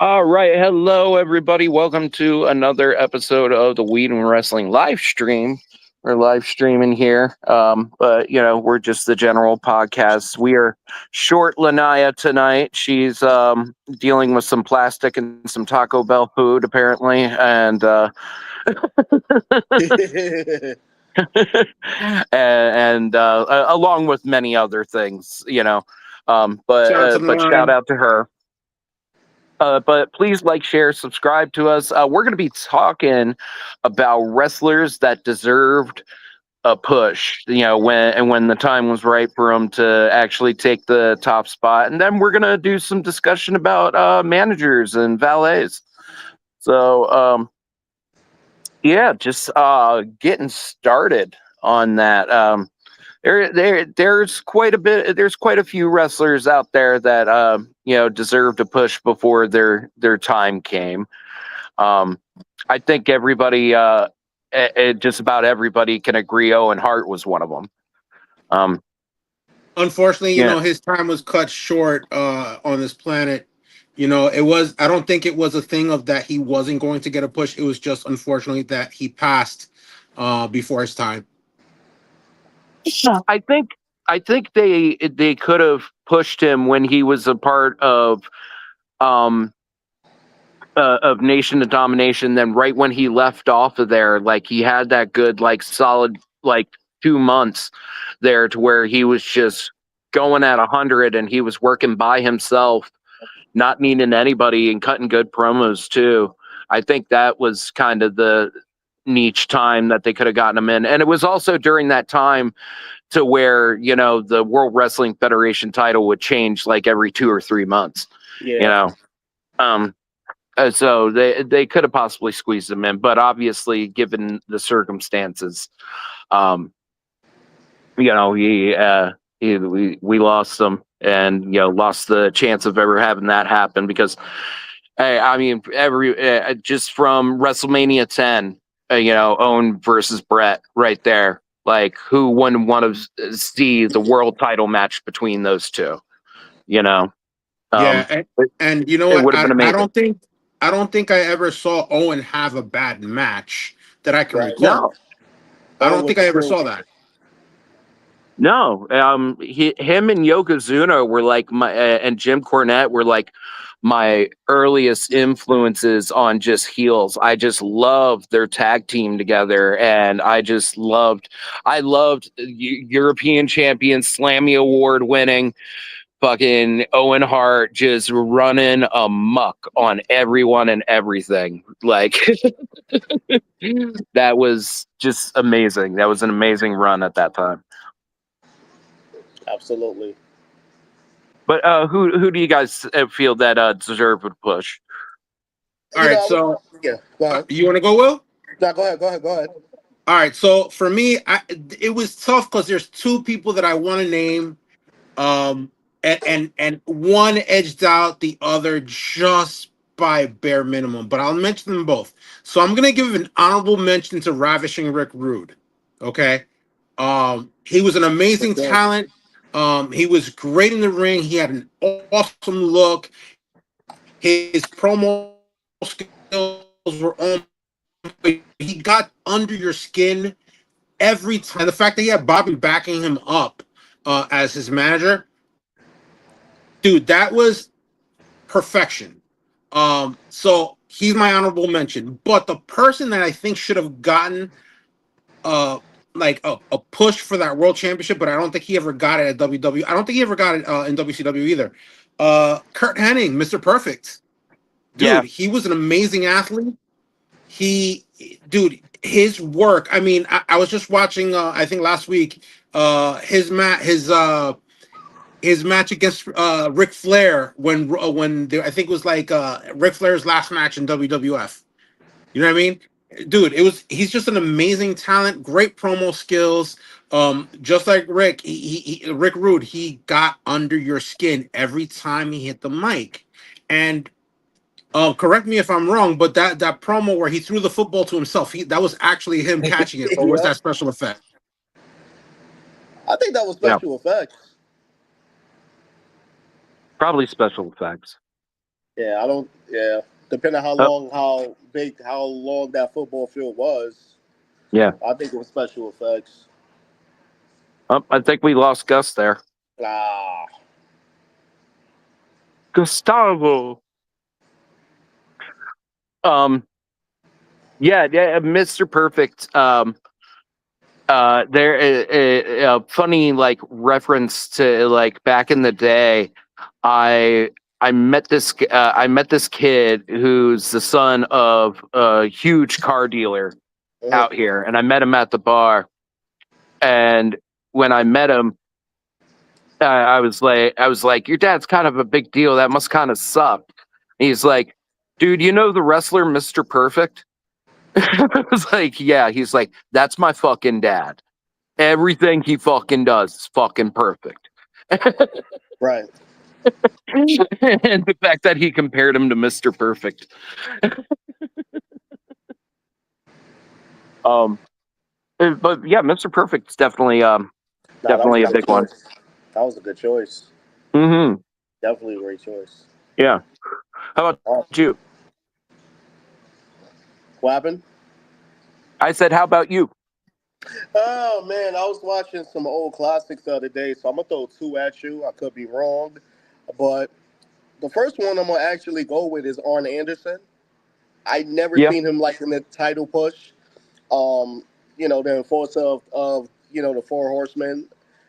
All right. Hello, everybody. Welcome to another episode of the Weed and Wrestling live stream. We're live streaming here. But, we're just the general podcast. We are short Lanaya tonight. She's dealing with some plastic and some Taco Bell food, apparently. And, and along with many other things. Shout out to the But shout line. out to her. But please like, share, subscribe to us. We're going to be talking about wrestlers that deserved a push, when the time was right for them to actually take the top spot. And then we're going to do some discussion about managers and valets. So, yeah, just getting started on that. There's quite a bit. There's quite a few wrestlers out there that deserved a push before their time came. Um, I think everybody, just about everybody, can agree Owen Hart was one of them. Um, Unfortunately, yeah, his time was cut short on this planet. It was. I don't think it was a thing of that he wasn't going to get a push. It was just unfortunately that he passed before his time. I think they could have pushed him when he was a part um of Nation of Domination. Then right when he left off of there, like he had that good, like solid, like 2 months there to where he was just going at 100 and he was working by himself, not needing anybody and cutting good promos too. I think that was kind of the niche time that they could have gotten him in. And it was also during that time to where, the World Wrestling Federation title would change like every 2 or 3 months, you Yeah. know. Um, so they could have possibly squeezed him in, but obviously, given the circumstances, um, we lost him, and lost the chance of ever having that happen because, I mean, every just from WrestleMania 10, Owen versus Brett, right there, like who wouldn't want to see the world title match between those two? You know, Yeah, um, it, and you know it what? would have been I amazing. don't think I ever saw Owen have a bad match that I can Right. recall. No, I Owen don't was think I ever smooth. saw that. No, him and Yokozuna were like and Jim Cornette were like my earliest influences on just heels. I just loved their tag team together, and I loved European champion, Slammy Award winning, fucking Owen Hart just running amok on everyone and everything. Like that was just amazing. That was an amazing run at that time. Absolutely. But who do you guys feel that deserve a push? All You know, right, I was. so Yeah. Go ahead. you want to go, Will? No, go ahead. Go ahead. Go ahead. All right, so for me, it was tough because there's two people that I want to name, um, and one edged out the other just by bare minimum, but I'll mention them both. So I'm gonna give an honorable mention to Ravishing Rick Rude. Okay, he was an amazing Okay. talent. He was great in the ring. He had an awesome look. His promo skills were on. He got under your skin every time. And the fact that he had Bobby backing him up as his manager, dude, that was perfection. So he's my honorable mention. But the person that I think should have gotten uh like a push for that world championship, but I don't think he ever got it at WWE. I don't think he ever got it in WCW either. Kurt Hennig, Mr. Perfect. Yeah, Dude, he was an amazing athlete. He dude, his work. I mean, I was just watching I think last week his match against Ric Flair I think it was like Ric Flair's last match in WWF. You know what I mean? Dude, he's just an amazing talent, great promo skills. Just like Rick, Rick Rude, he got under your skin every time he hit the mic. And correct me if I'm wrong, but that promo where he threw the football to himself, that was actually him catching it, or was Yep. that special effect? I think that was yeah, special effects. probably special effects. Yeah, I don't. Yeah, depending on Oh, how big, how long that football field was, yeah. I think it was special effects. Oh, I think we lost Gus there. Ah, Gustavo. Um, yeah, Mr. Perfect. There a funny like reference to like back in the day. I I met this kid who's the son of a huge car dealer mhm. out here, and I met him at the bar. And when I met him, I was like, your dad's kind of a big deal. That must kind of suck. He's like, dude, you know the wrestler Mr. Perfect? I was like, yeah. He's like, that's my fucking dad. Everything he fucking does is fucking perfect. Right. And the fact that he compared him to Mr. Perfect. Um, but yeah, Mr. Perfect's Nah, that was a definitely a good big one. choice. That was a good choice. Hmm. Definitely a great choice. Yeah. How about Oh, you? what happened? I said, how about you? Oh man, I was watching some old classics the other day, so I'm gonna throw two at you. I could be wrong, but the first one I'm gonna actually go with is Arn Anderson. I never Yeah. seen him like in the title push. Um, the enforcer of the Four Horsemen.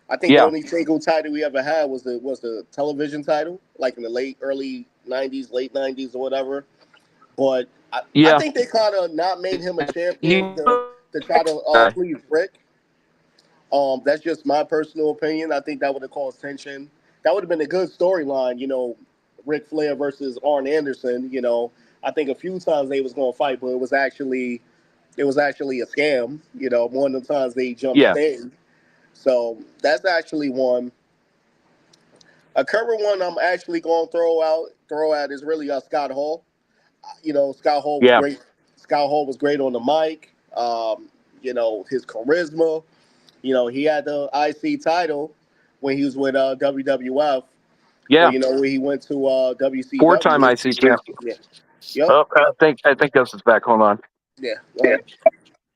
I think the Yeah. only single title we ever had was the television title, like in the early '90s, late '90s or whatever. But I Yeah. think they kind of not made him a champion He to try to please Rick. That's just my personal opinion. I think that would have caused tension. That would have been a good storyline, Ric Flair versus Arn Anderson. I think a few times they was going to fight, but it was actually a scam. One of the times they jumped yeah. Sting. So that's actually one. A current one I'm actually going to throw out is really Scott Hall. Scott Hall was Yeah. great. Scott Hall was great on the mic. His charisma. He had the IC title when he was with WWF, but Yeah. when he went to Four-time WCW, IC champion. yeah, yep, Oh, I think Gus is back. Hold on. yeah, go ahead.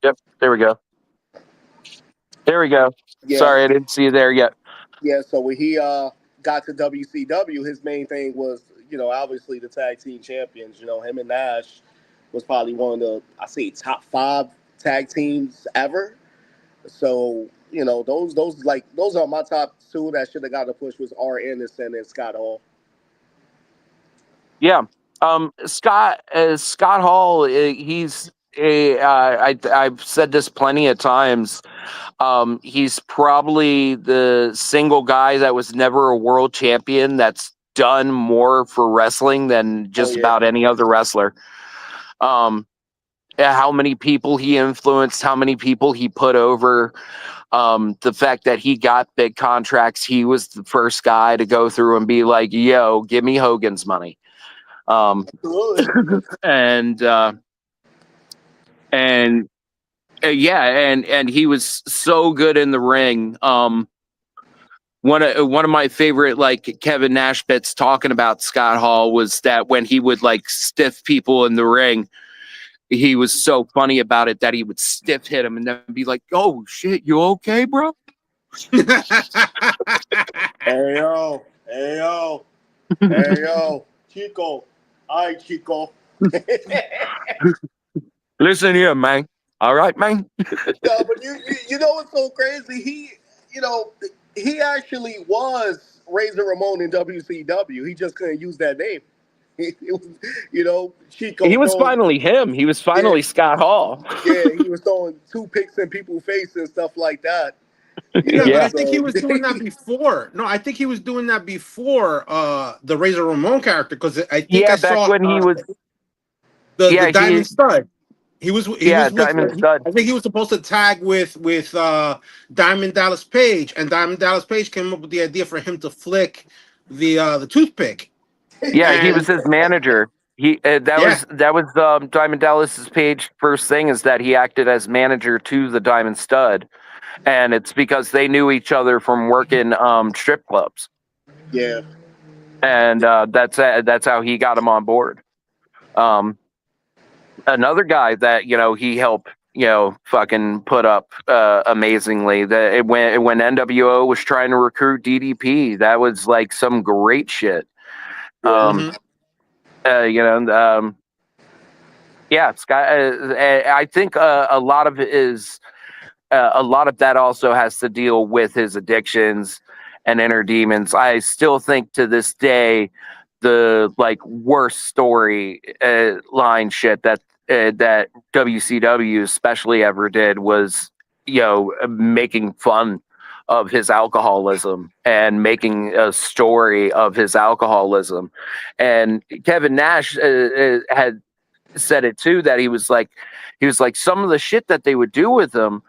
Yep. There we go. There we go. Yeah, Sorry, I didn't see you there yet. yeah. So when he got to WCW, his main thing was, obviously the tag team champions. Him and Nash was probably one of the, I say, top five tag teams ever. So those are my top two that should have got a push was R. Anderson and Scott Hall. Yeah. Scott Hall. He's a. I've said this plenty of times. He's probably the single guy that was never a world champion that's done more for wrestling than Oh just yeah, about any other wrestler. Um, how many people he influenced, how many people he put over. The fact that he got big contracts, he was the first guy to go through and be like, "Yo, give me Hogan's money." Um, absolutely. and and yeah, and he was so good in the ring. One of my favorite like Kevin Nash bits talking about Scott Hall was that when he would like stiff people in the ring, he was so funny about it that he would stiff hit him and then be like, "Oh shit, you okay, bro?" Hey yo, hey yo, hey yo, Chico, hi Chico. No, Listen here, man. All right, man. but you know what's so crazy? You know he actually was Razor Ramon in WCW. He just couldn't use that name. It was, Chico He was throwing, finally him. He was yeah, finally Scott Hall. yeah, he was throwing toothpicks in people's faces and stuff like that. Yeah, but I Yeah, think he So was doing that before. No, I think he was doing that before the Razor Ramon character because I think I yeah. Back saw when he was, the yeah, Diamond Stud. He yeah, was with. Diamond Stud. I think he was supposed to tag with Diamond Dallas Page, and Diamond Dallas Page came up with the idea for him to flick the toothpick. Yeah, he was And his manager. He yeah, that was Diamond Dallas's Page first thing is that he acted as manager to the Diamond Stud, and it's because they knew each other from working strip clubs. yeah, and that's how he got him on board. Another guy that he helped fucking put up amazingly, that when NWO was trying to recruit DDP, that was like some great shit. Yeah. You know, yeah, Scott. I think a lot of it is a lot of that also has to deal with his addictions and inner demons. I still think to this day the like worst story line shit that WCW especially ever did was making fun of his alcoholism and making a story of his alcoholism. And Kevin Nash had said it too, that he was like some of the shit that they would do with him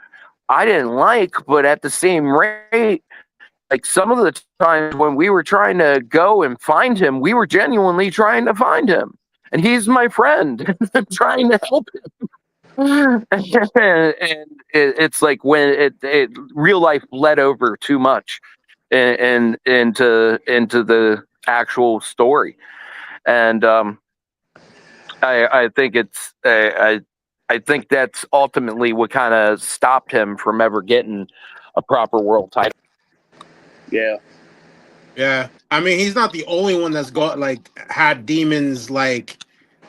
I didn't like, but at the same rate, like some of the times when we were trying to go and find him, we were genuinely trying to find him. And he's my friend. I'm trying to help him. And it's like when it real life bled over too much and into the actual story. And I think I think that's ultimately what kind of stopped him from ever getting a proper world title. Yeah. Yeah, I mean, he's not the only one that's got like had demons like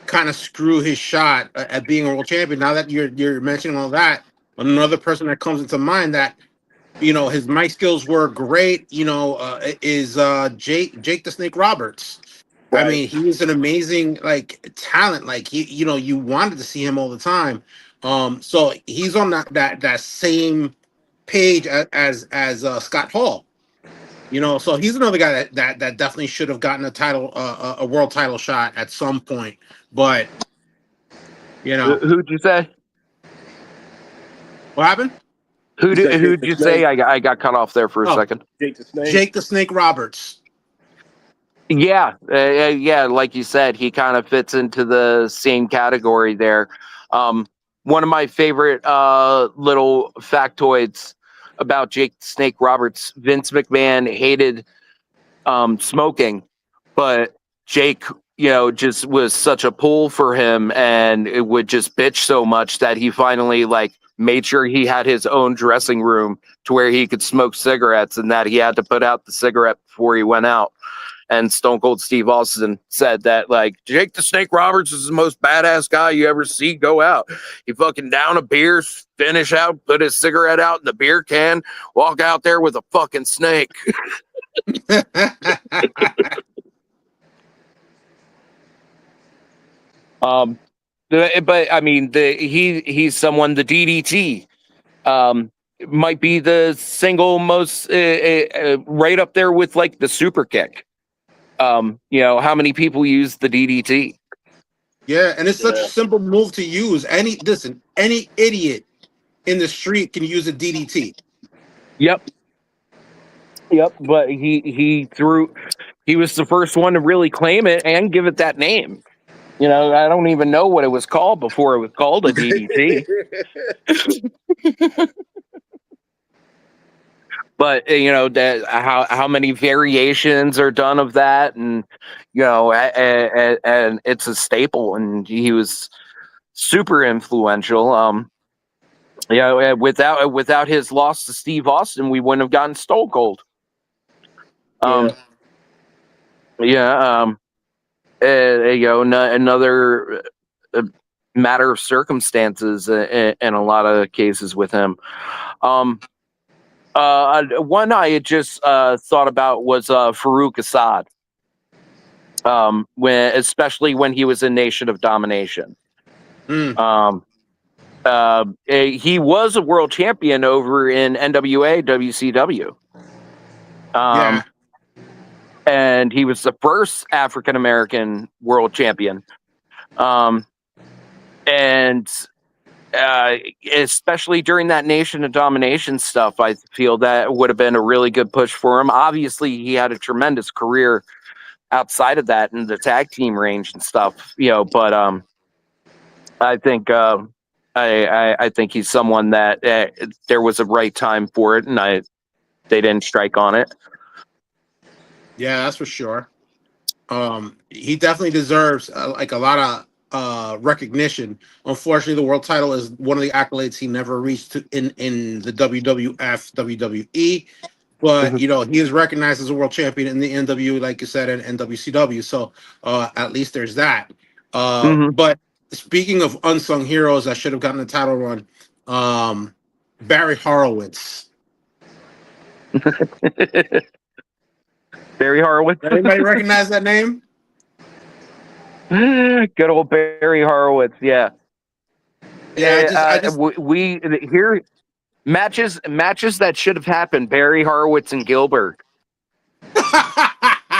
kind of screw his shot at being a world champion. Now that you're mentioning all that, another person that comes into mind that his mic skills were great. Is Jake the Snake Roberts. I Right. mean, he was an amazing like talent. Like you wanted to see him all the time. So he's on that same page as Scott Hall. So he's another guy that definitely should have gotten a title, a world title shot at some point. But Who'd you say? what happened? You said Jake Who'd the you say? Snake. I got cut off there for a Oh, second. Jake the Snake. Jake the Snake Roberts. Yeah, yeah. Like you said, he kind of fits into the same category there. One of my favorite little factoids about Jake the Snake Roberts: Vince McMahon hated smoking, but Jake, just was such a pull for him, and it would just bitch so much that he finally like made sure he had his own dressing room to where he could smoke cigarettes, and that he had to put out the cigarette before he went out. And Stone Cold Steve Austin said that like Jake the Snake Roberts is the most badass guy you ever see go out. He fucking down a beer, finish out, put his cigarette out in the beer can, walk out there with a fucking snake. Um, but I mean, he's someone, the DDT might be the single most right up there with like the super kick. How many people use the DDT? Yeah, and it's such a Yeah. simple move to use. Any idiot in the street can use a DDT. Yep. Yep. But he was the first one to really claim it and give it that name. I don't even know what it was called before it was called a DDT. But that how many variations are done of that, and and it's a staple, and he was super influential. Without his loss to Steve Austin, we wouldn't have gotten Stone Cold. Yeah. Um, yeah. Another matter of circumstances in a lot of cases with him. One I had just thought about was Farouk Assad. Especially when he was in Nation of Domination. Mm. He was a world champion over in NWA, WCW. Yeah. And he was the first African American world champion. And especially during that Nation of Domination stuff, I feel that would have been a really good push for him. Obviously, he had a tremendous career outside of that in the tag team range and stuff, but I think I think he's someone that there was a right time for it, and they didn't strike on it. Yeah, that's for sure. He definitely deserves like a lot of recognition. Unfortunately, the world title is one of the accolades he never reached in the WWF, WWE. But Mhm. you know, he is recognized as a world champion in the NW, like you said, and WCW. So at least there's that. Mhm. But speaking of unsung heroes that should have gotten the title run, Barry Horowitz. Barry Horowitz. Anybody recognize that name? Good old Barry Horowitz. Yeah. Yeah, I just We here matches that should have happened. Barry Horowitz and Gilbert.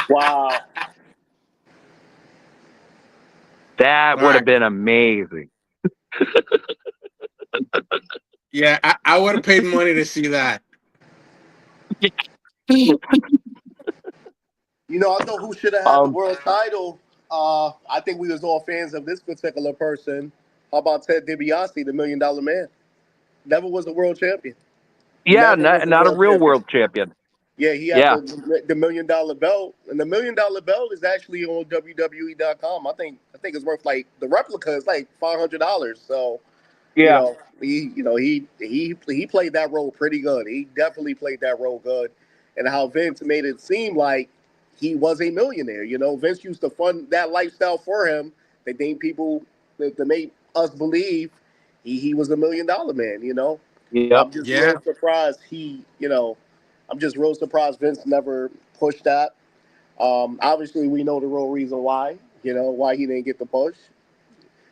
Wow. That All would have right. been amazing. Yeah, I would have paid money to see that. You know, I know who should have had the um, world title. I think we was all fans of this particular person. How about Ted DiBiase, the Million Dollar Man? Never was a world champion. yeah, Never was a not a world real champion. world champion. Yeah, he had Yeah, the $1 million belt, and the $1 million belt is actually on WWE.com. I think it's worth like the replica is like $500. So you yeah, know he played that role pretty good. He definitely played that role good, and how Vince made it seem like he was a millionaire. You know, Vince used to fund that lifestyle for him. They think people to make us believe he was a $1 million man. You know, yep, I'm just Yeah. real surprised I'm just real surprised Vince never pushed that. Obviously, we know the real reason why. You know why he didn't get the push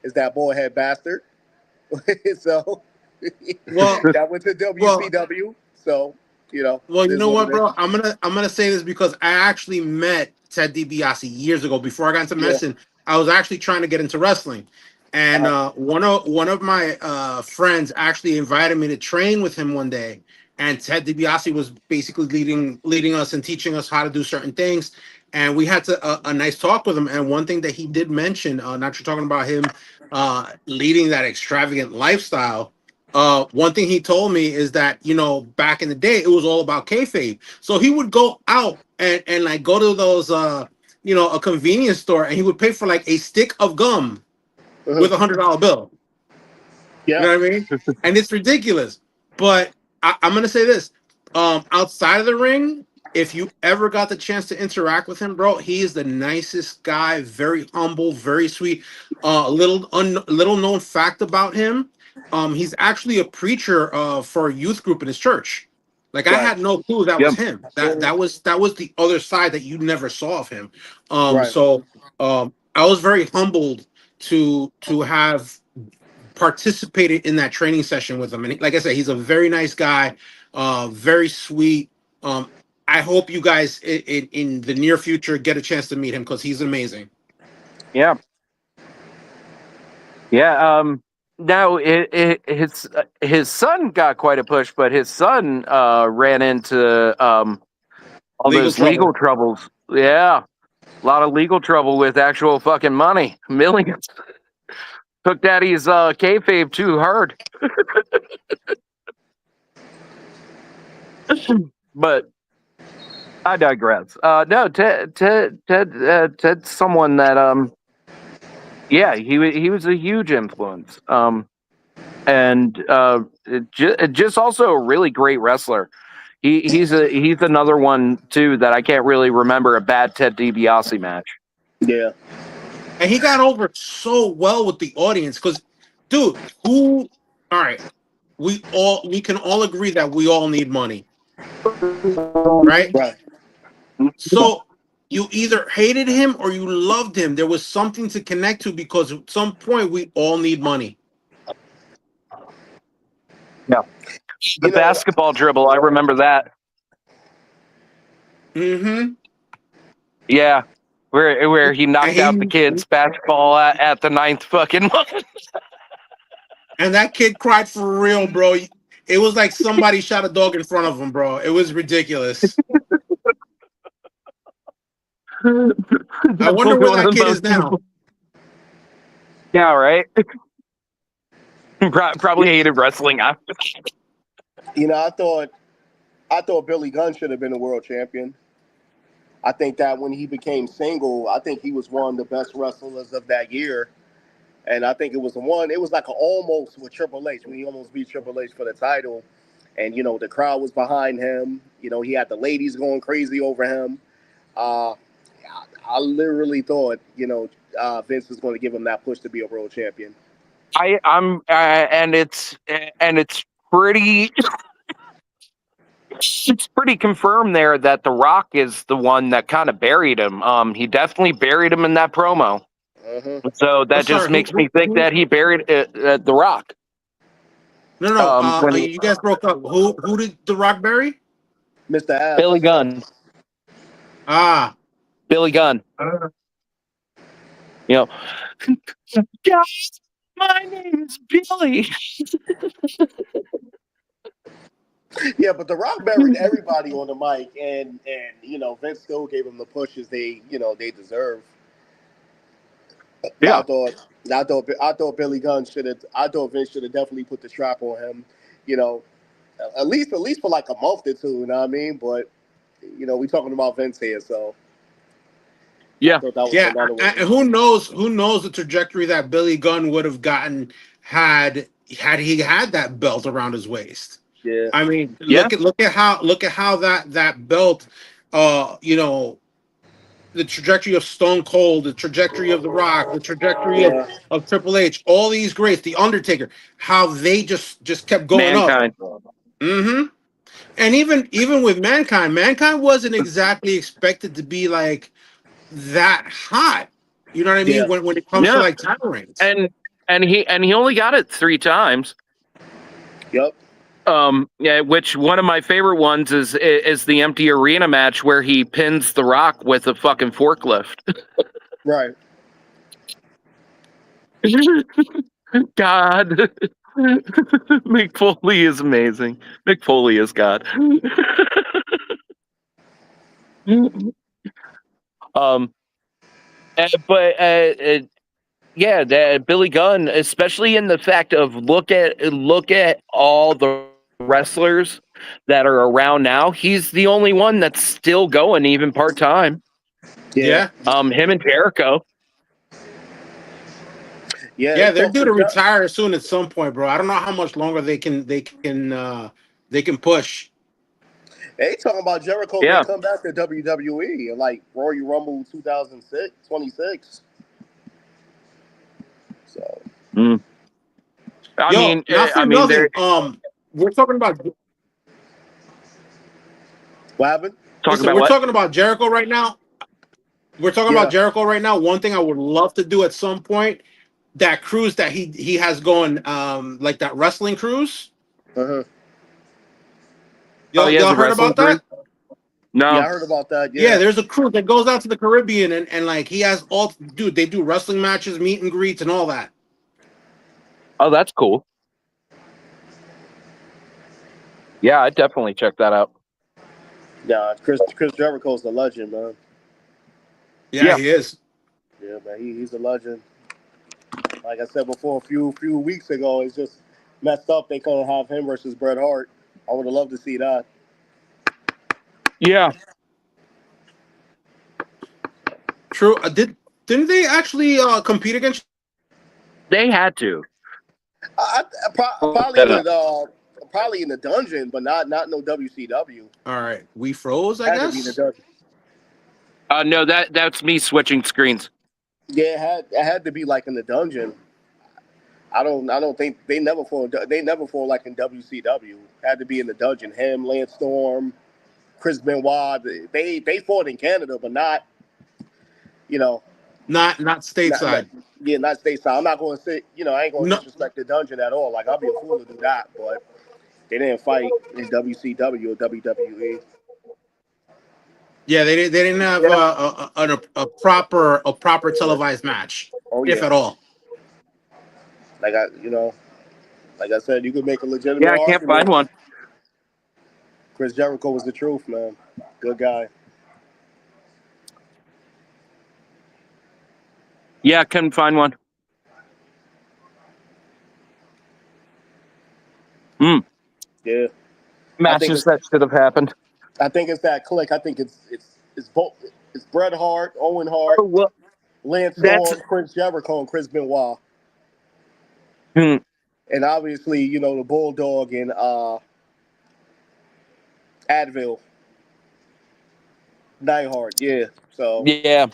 is that boy head bastard. So Well, that went to well, WCW. So well. it You is know what what, it is. bro? I'm gonna say this because I actually met Ted DiBiase years ago. Before I got into Yeah. medicine, I was actually trying to get into wrestling, and Uh, one of my friends actually invited me to train with him one day. And Ted DiBiase was basically leading us and teaching us how to do certain things. And we had a nice talk with him. And one thing that he did mention, not you're talking about him leading that extravagant lifestyle. One thing he told me is that back in the day it was all about kayfabe. So he would go out and like go to those a convenience store, and he would pay for like a stick of gum uh with $100 bill. You Yeah. know what I mean? And it's ridiculous. But I'm gonna say this: outside of the ring, if you ever got the chance to interact with him, bro, he is the nicest guy. Very humble, very sweet. Little known fact about him: he's actually a preacher for a youth group in his church. Like I Right. had no clue that was yep, him. That Mhm. that was that was the other side that you never saw of him. Right. So I was very humbled to have participated in that training session with him. And like I said, he's a very nice guy, very sweet. Um, I hope you guys in the near future get a chance to meet him because he's amazing. yeah, yeah. Now his son got quite a push, but his son ran into all Legal those legal trouble. troubles. Yeah, a lot of legal trouble with actual fucking money, millions. Took Daddy's kayfabe too hard, but I digress. No, Ted's someone that yeah, he was a huge influence. And just also a really great wrestler. He's another one too that I can't really remember a bad Ted DiBiase match. Yeah. And he got over so well with the audience because, dude, who? All right, we can all agree that we all need money, right? Right. So you either hated him or you loved him. There was something to connect to because at some point we all need money. Yeah, the You know. basketball dribble. I remember that. Mm-hmm. Yeah, where he And knocked out the he kid's basketball at the ninth fucking one. and that kid cried for real, bro. It was like somebody shot a dog in front of him, bro. It was ridiculous. I wonder Definitely where one that of kid the is now. most. Yeah, right. Probably hated wrestling after. You know, I thought Billy Gunn should have been a world champion. I think that when he became single, I think he was one of the best wrestlers of that year. And I think it was the one. It was like an almost with Triple H when he almost beat Triple H for the title, and the crowd was behind him. He had the ladies going crazy over him. Uh, I literally thought Vince was going to give him that push to be a world champion. And it's pretty. It's pretty confirmed there that The Rock is the one that kind of buried him. He definitely buried him in that promo. Uh-huh. So I'm that just sorry. makes me think that he buried The Rock. No. When You guys broke up. Who did The Rock bury? Mr. Ass. Billy Gunn, Ah. Billy Gunn. Guys, my name is Billy. Yeah, but The Rock buried everybody on the mic, and Vince still gave him the pushes they deserve. Yeah. I thought Billy Gunn should have. I thought Vince should have definitely put the strap on him. You know, at least for like a month or two. You know what I mean? But we talking about Vince here, so I Yeah. thought that was Yeah, another one. and who knows? Who knows the trajectory that Billy Gunn would have gotten had he had that belt around his waist? Yeah, I mean, Yeah. look at how that belt, the trajectory of Stone Cold, the trajectory of The Rock, the trajectory yeah, of Triple H, all these greats, The Undertaker, how they just kept going up. Mankind. Mm-hmm. And even with Mankind wasn't exactly expected to be like that hot. You know what I yeah. mean? When it comes to Yeah. like title reigns. And he only got it 3 times. Yep. Yeah, which one of my favorite ones is the empty arena match where he pins The Rock with a fucking forklift. Right. God. Mick Foley is amazing. Mick Foley is God. um but yeah, that Billy Gunn, especially in the fact of look at all the wrestlers that are around now. He's the only one that's still going, even part time. Yeah. Yeah. Him and Jericho. Yeah. Yeah, They they're talk. due to retire soon at some point, bro. I don't know how much longer they can push. They talking about Jericho may Yeah. come back to WWE and like Royal Rumble 2026. So Mm. Yo, not for I mean, they're nothing. We're talking about what happened? talking listen, about we're what? talking about Jericho right now. We're talking about Yeah. Jericho right now. One thing I would love to do at some point, that cruise that he has going, like that wrestling cruise. Uh-huh. Oh, he has Y'all a heard wrestling about cruise? that? Yeah, No. I heard about that. Yeah, Yeah. there's a cruise that goes out to the Caribbean and like he has all dude, they do wrestling matches, meet and greets, and all that. Oh, that's cool. Yeah, I'd definitely check that out. Yeah, Chris Jericho's a legend, man. Yeah, Yeah. he is. Yeah, man, he's a legend. Like I said before, a few weeks ago, it's just messed up. They couldn't have him versus Bret Hart. I would have loved to see that. Yeah. True. Didn't they actually compete against? They had to. Probably in the dungeon, but not no WCW. All right, we froze, I Had to be in the guess. dungeon. No, that's me switching screens. Yeah, it had to be like in the dungeon. I don't think they never fought like in WCW. Had to be in the dungeon. Him, Lance Storm, Chris Benoit. They fought in Canada, but not you know Not not stateside. yeah, not stateside. I'm not going to say I ain't going to No. disrespect the dungeon at all. Like I'll be a fool to do that, but they didn't fight in WCW or WWE. Yeah, they didn't have Yeah. a proper televised match, Oh if yeah, at all. like I said, you could make a legitimate Yeah, I can't argument. find one. Chris Jericho was the truth, man. Good guy. Yeah, I couldn't find one. Hmm. Yeah, I think Matches it's that should have happened. I think it's that click. I think it's it's Bret Hart, Owen Hart, Oh, well, Lance that's Storm, Chris Jericho, and Chris Benoit. hmm, And obviously, the Bulldog and Advil, Nightheart. Yeah. So, yeah.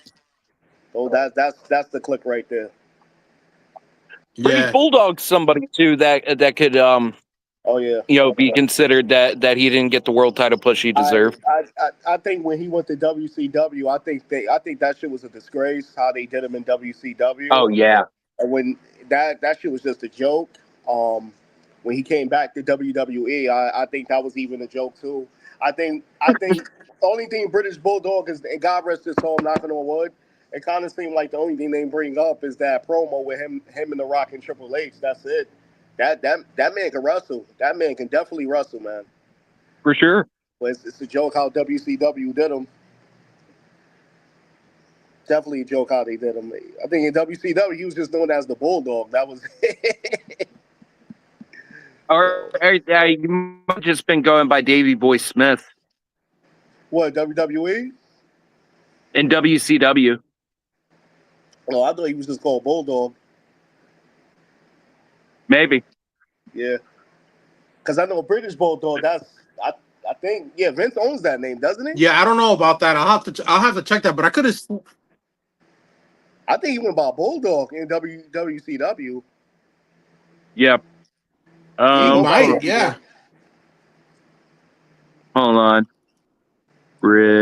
that's the click right there. British Yeah, Bulldog's somebody too that could Oh yeah. be considered that he didn't get the world title push he I, deserved. I think when he went to WCW, I think that shit was a disgrace how they did him in WCW. Oh yeah, And when that shit was just a joke. Um, when he came back to WWE, I think that was even a joke too. I think the only thing British Bulldog is, and God rest his soul, knocking on wood. It kind of seemed like the only thing they bring up is that promo with him and The Rock and Triple H. That's it. That man can wrestle. That man can definitely wrestle, man. for sure. But it's a joke how WCW did him. Definitely a joke how they did him. I think in WCW he was just known as the Bulldog. That was Or so. you might have just been going by Davey Boy Smith What, WWE? in WCW. Oh, I thought he was just called Bulldog. Maybe. Yeah, because I know British Bulldog. I think Vince owns that name, doesn't he? yeah. I don't know about that. I'll have to check that. But I could have. I think he went by Bulldog in WCW. Yeah. He He go by might. that. Yeah. Yeah. Hold on.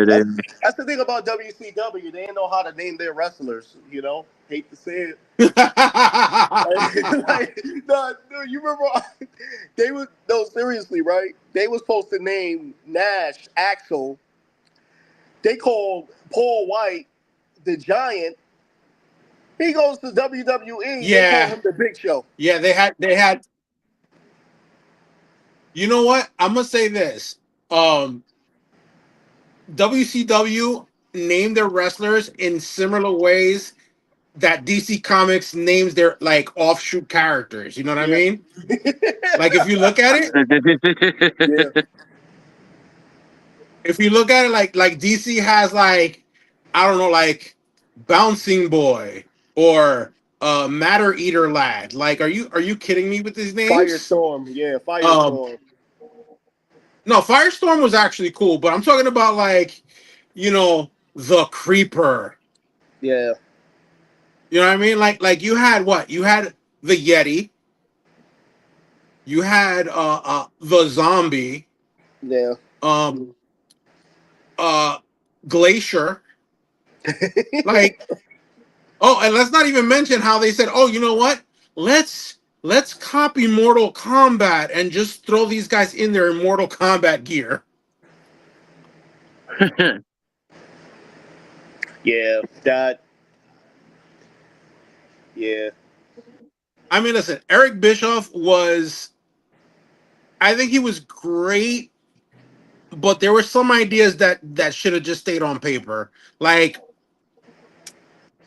That's, British. that's the thing about WCW. They didn't know how to name their wrestlers. Hate to say it. No, you remember they was no seriously, right? They was supposed to name Nash Axel. They called Paul White the Giant. He goes to WWE. They call Yeah. him the Big Show. Yeah. They had. You know what? I'm gonna say this. WCW named their wrestlers in similar ways that DC Comics names their like offshoot characters. You know what I Yeah. mean? Like if you look at it, Yeah. like DC has like I don't know, like Bouncing Boy or Matter Eater Lad. Like, are you kidding me with these names? Firestorm. Yeah, Um, Firestorm. no, Firestorm was actually cool, but I'm talking about like, the Creeper. Yeah. You know what I mean? Like you had what? You had the Yeti. You had the Zombie. Yeah. Um, uh, Glacier. Like, oh, and let's not even mention how they said, oh, you know what? Let's copy Mortal Kombat and just throw these guys in their Mortal Kombat gear. Yeah. That. Yeah. I mean, listen, Eric Bischoff was, I think he was great, but there were some ideas that should have just stayed on paper. Like,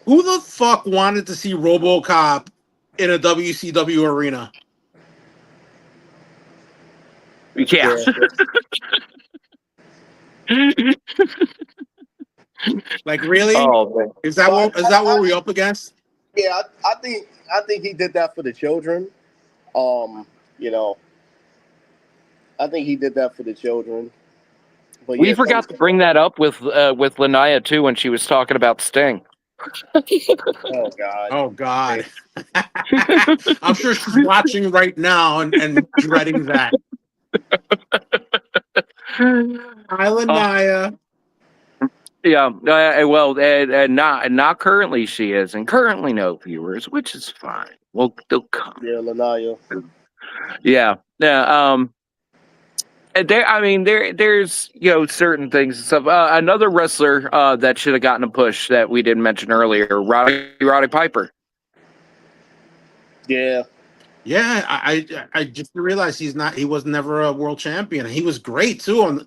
who the fuck wanted to see RoboCop in a WCW arena? Yeah. Yeah. Like, really? Oh man. Is that But what is that what we're up against? yeah, I think he did that for the children. Um, you know, I think he did that for the children. But We yeah, forgot to bring that up with Lanaya too when she was talking about Sting. oh God. Oh Okay. God. I'm sure she's watching right now and dreading that. Oh, Islandia. yeah. Well, not currently she is, and currently no viewers, which is fine. Well, they'll come. Yeah, Lanaya. Yeah. Yeah. And there's certain things and stuff. Another wrestler that should have gotten a push that we didn't mention earlier, Roddy Piper. Yeah. Yeah, I just realized he was never a world champion. He was great too.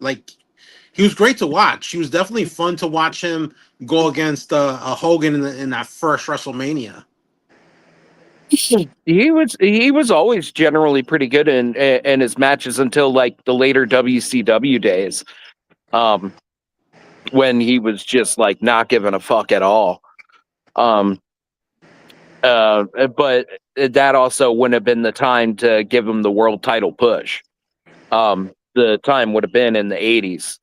He was great to watch. He was definitely fun to watch him go against Hogan in that first WrestleMania. He was always generally pretty good in his matches until like the later WCW days. Um, when he was just like not giving a fuck at all. Um, but that also wouldn't have been the time to give him the world title push. The time would have been in the 80s.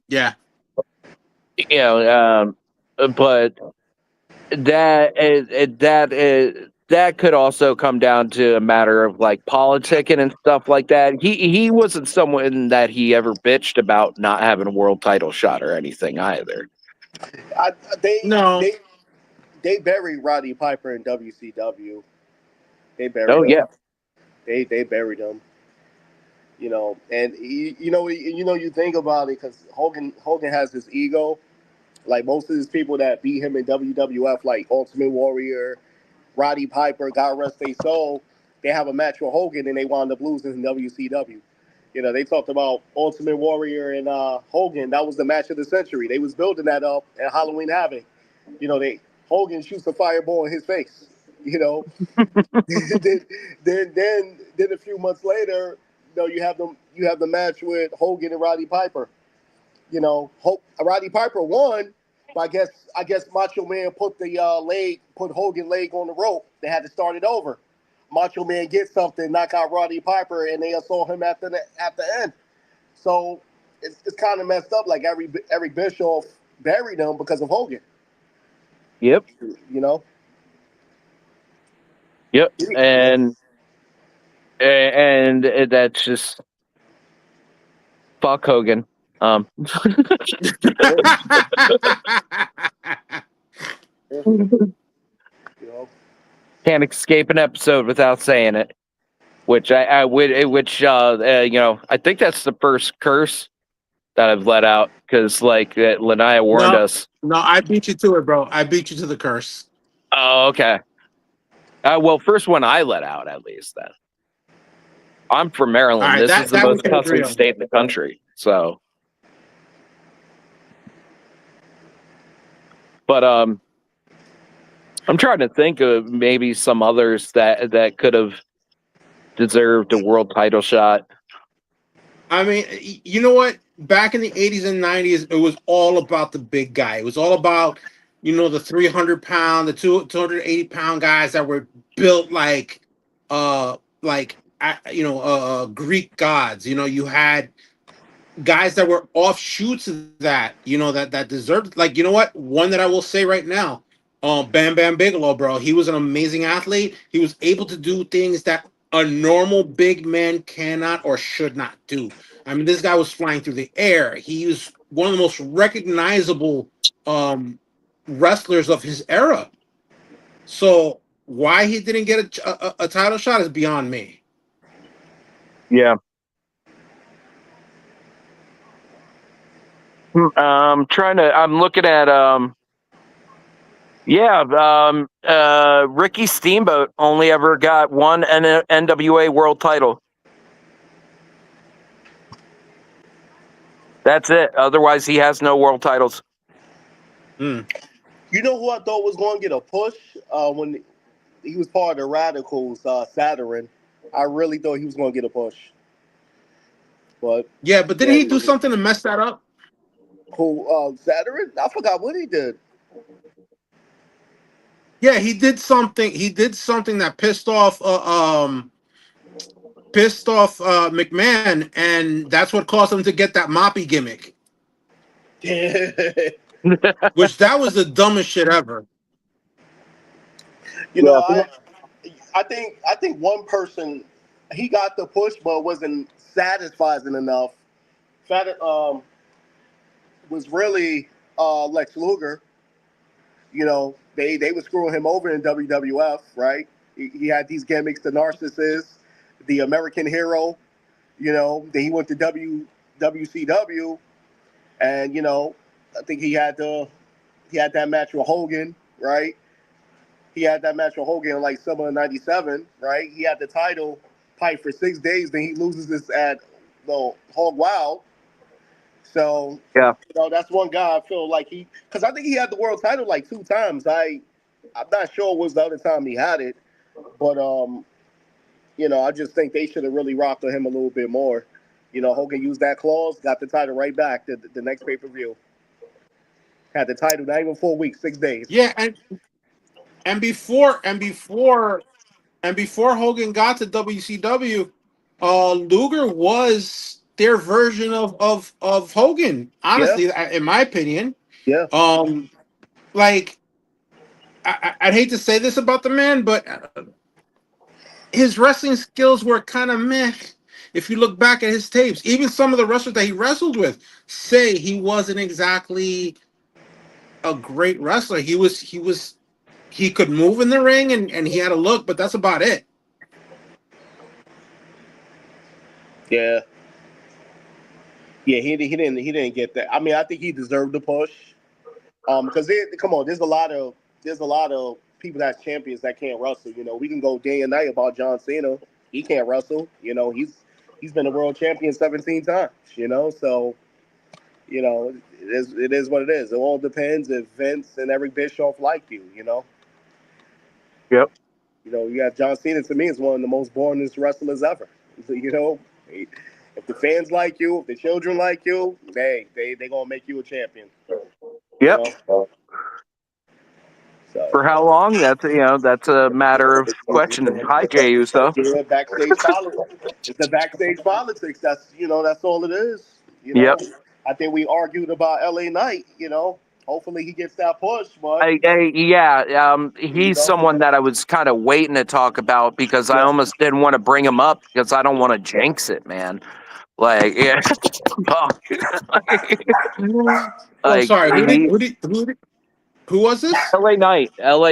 Yeah. You know, but that could also come down to a matter of like politicking and stuff like that. He wasn't someone that he ever bitched about not having a world title shot or anything either. I, they No. they they buried Roddy Piper in WCW. They buried Oh him. yeah, They buried him. And you think about it because Hogan has this ego. Like most of these people that beat him in WWF, like Ultimate Warrior, Roddy Piper, God rest their soul, they have a match with Hogan and they wound up losing in WCW. They talked about Ultimate Warrior and Hogan. That was the match of the century. They was building that up at Halloween Havoc. They Hogan shoots a fireball in his face. You know, then a few months later, you have the match with Hogan and Roddy Piper. Roddy Piper won, but I guess Macho Man put Hogan leg on the rope. They had to start it over. Macho Man gets something, knock out Roddy Piper, and they assault him at the end. So it's kind of messed up. Like Eric Bischoff buried him because of Hogan. yep, You know. yep, Yeah. and that's just fuck Hogan. Yeah. Yeah. You know. Can't escape an episode without saying it. Which I would, which I think that's the first curse that I've let out because Lanaya warned No, us. no, I beat you to it, bro. I beat you to the curse. Oh, okay. Well, first one I let out at least. Then I'm from All Maryland. right, This is that the that we most can agree cussing on. state in the country. So, but I'm trying to think of maybe some others that could have deserved a world title shot. I mean, you know what? Back in the 80s and 90s, it was all about the big guy. It was all about, the 300-pound, the 280-pound guys that were built Greek gods. You had guys that were offshoots of that, that deserved. Like, you know what? One that I will say right now, Bam Bam Bigelow, bro. He was an amazing athlete. He was able to do things that a normal big man cannot or should not do. I mean, this guy was flying through the air. He was one of the most recognizable um, wrestlers of his era. So why he didn't get a title shot is beyond me. Yeah. I'm looking at yeah, Ricky Steamboat only ever got one NWA world title. That's it. Otherwise, he has no world titles. Mm. You know who I thought was going to get a push when he was part of the Radicals, Saturn. I really thought he was going to get a push, but Yeah, but didn't yeah, he do something to mess that up? who Saturn? I forgot what he did. Yeah, he did something. He did something that pissed off McMahon, and that's what caused him to get that moppy gimmick. you Which that was the dumbest shit ever. know, I think one person he got the push, but wasn't satisfying enough. Was really Lex Luger. They were screwing him over in WWF, right? He had these gimmicks, the narcissist, the American hero. Then he went to WCW, and I think he had that match with Hogan, right? He had that match with Hogan in like summer of '97, right? He had the title fight for 6 days, then he loses this at the Hog Wild. So, Yeah. that's one guy I feel like because I think he had the world title like 2 times. I'm not sure it was the other time he had it, but I just think they should have really rocked with him a little bit more. Hogan used that clause, got the title right back the next pay-per-view. Had the title not even 4 weeks, 6 days. Yeah, and before and before and before Hogan got to WCW, Luger was their version of Hogan. Yeah, Honestly, in my opinion, yeah, um, like I'd hate to say this about the man, but his wrestling skills were kind of meh. If you look back at his tapes, even some of the wrestlers that he wrestled with say he wasn't exactly a great wrestler. He could move in the ring and he had a look, but that's about it. yeah, yeah. He didn't get that. I mean, I think he deserved the push. Because come on, there's a lot of people that's champions that can't wrestle. We can go day and night about John Cena. He can't wrestle. He's been a world champion 17 times. So it is what it is. It all depends if Vince and Eric Bischoff like you. Yep. You got John Cena. To me, is one of the most boringest wrestlers ever. So, if the fans like you, if the children like you, they gonna make you a champion. You Yep. know. So. For how long? That's a matter of question. Hi, Jey Uso. Yeah, backstage politics. It's the backstage politics. That's all it is. Yep. I think we argued about LA Knight. Hopefully he gets that push, but He's someone that I was kind of waiting to talk about because I yeah. almost didn't want to bring him up because I don't want to jinx it, man. Like, yeah, fuck. Oh, Like sorry. Who was this? LA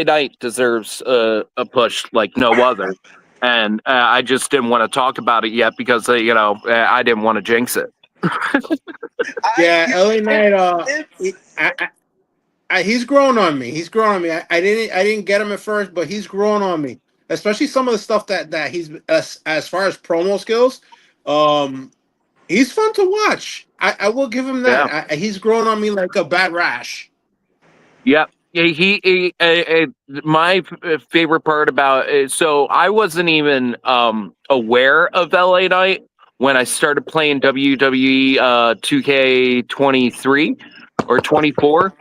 Knight deserves a push like no other, and I just didn't want to talk about it yet because I didn't want to jinx it. Yeah, LA Knight. It's He's grown on me. He's grown on me. I didn't get him at first, but he's grown on me. Especially some of the stuff that he's as far as promo skills. He's fun to watch. I will give him Yeah. that. He's grown on me like a bad rash. Yep. Yeah, my favorite part about it, so I wasn't even aware of LA Knight when I started playing WWE 2K23 or 24.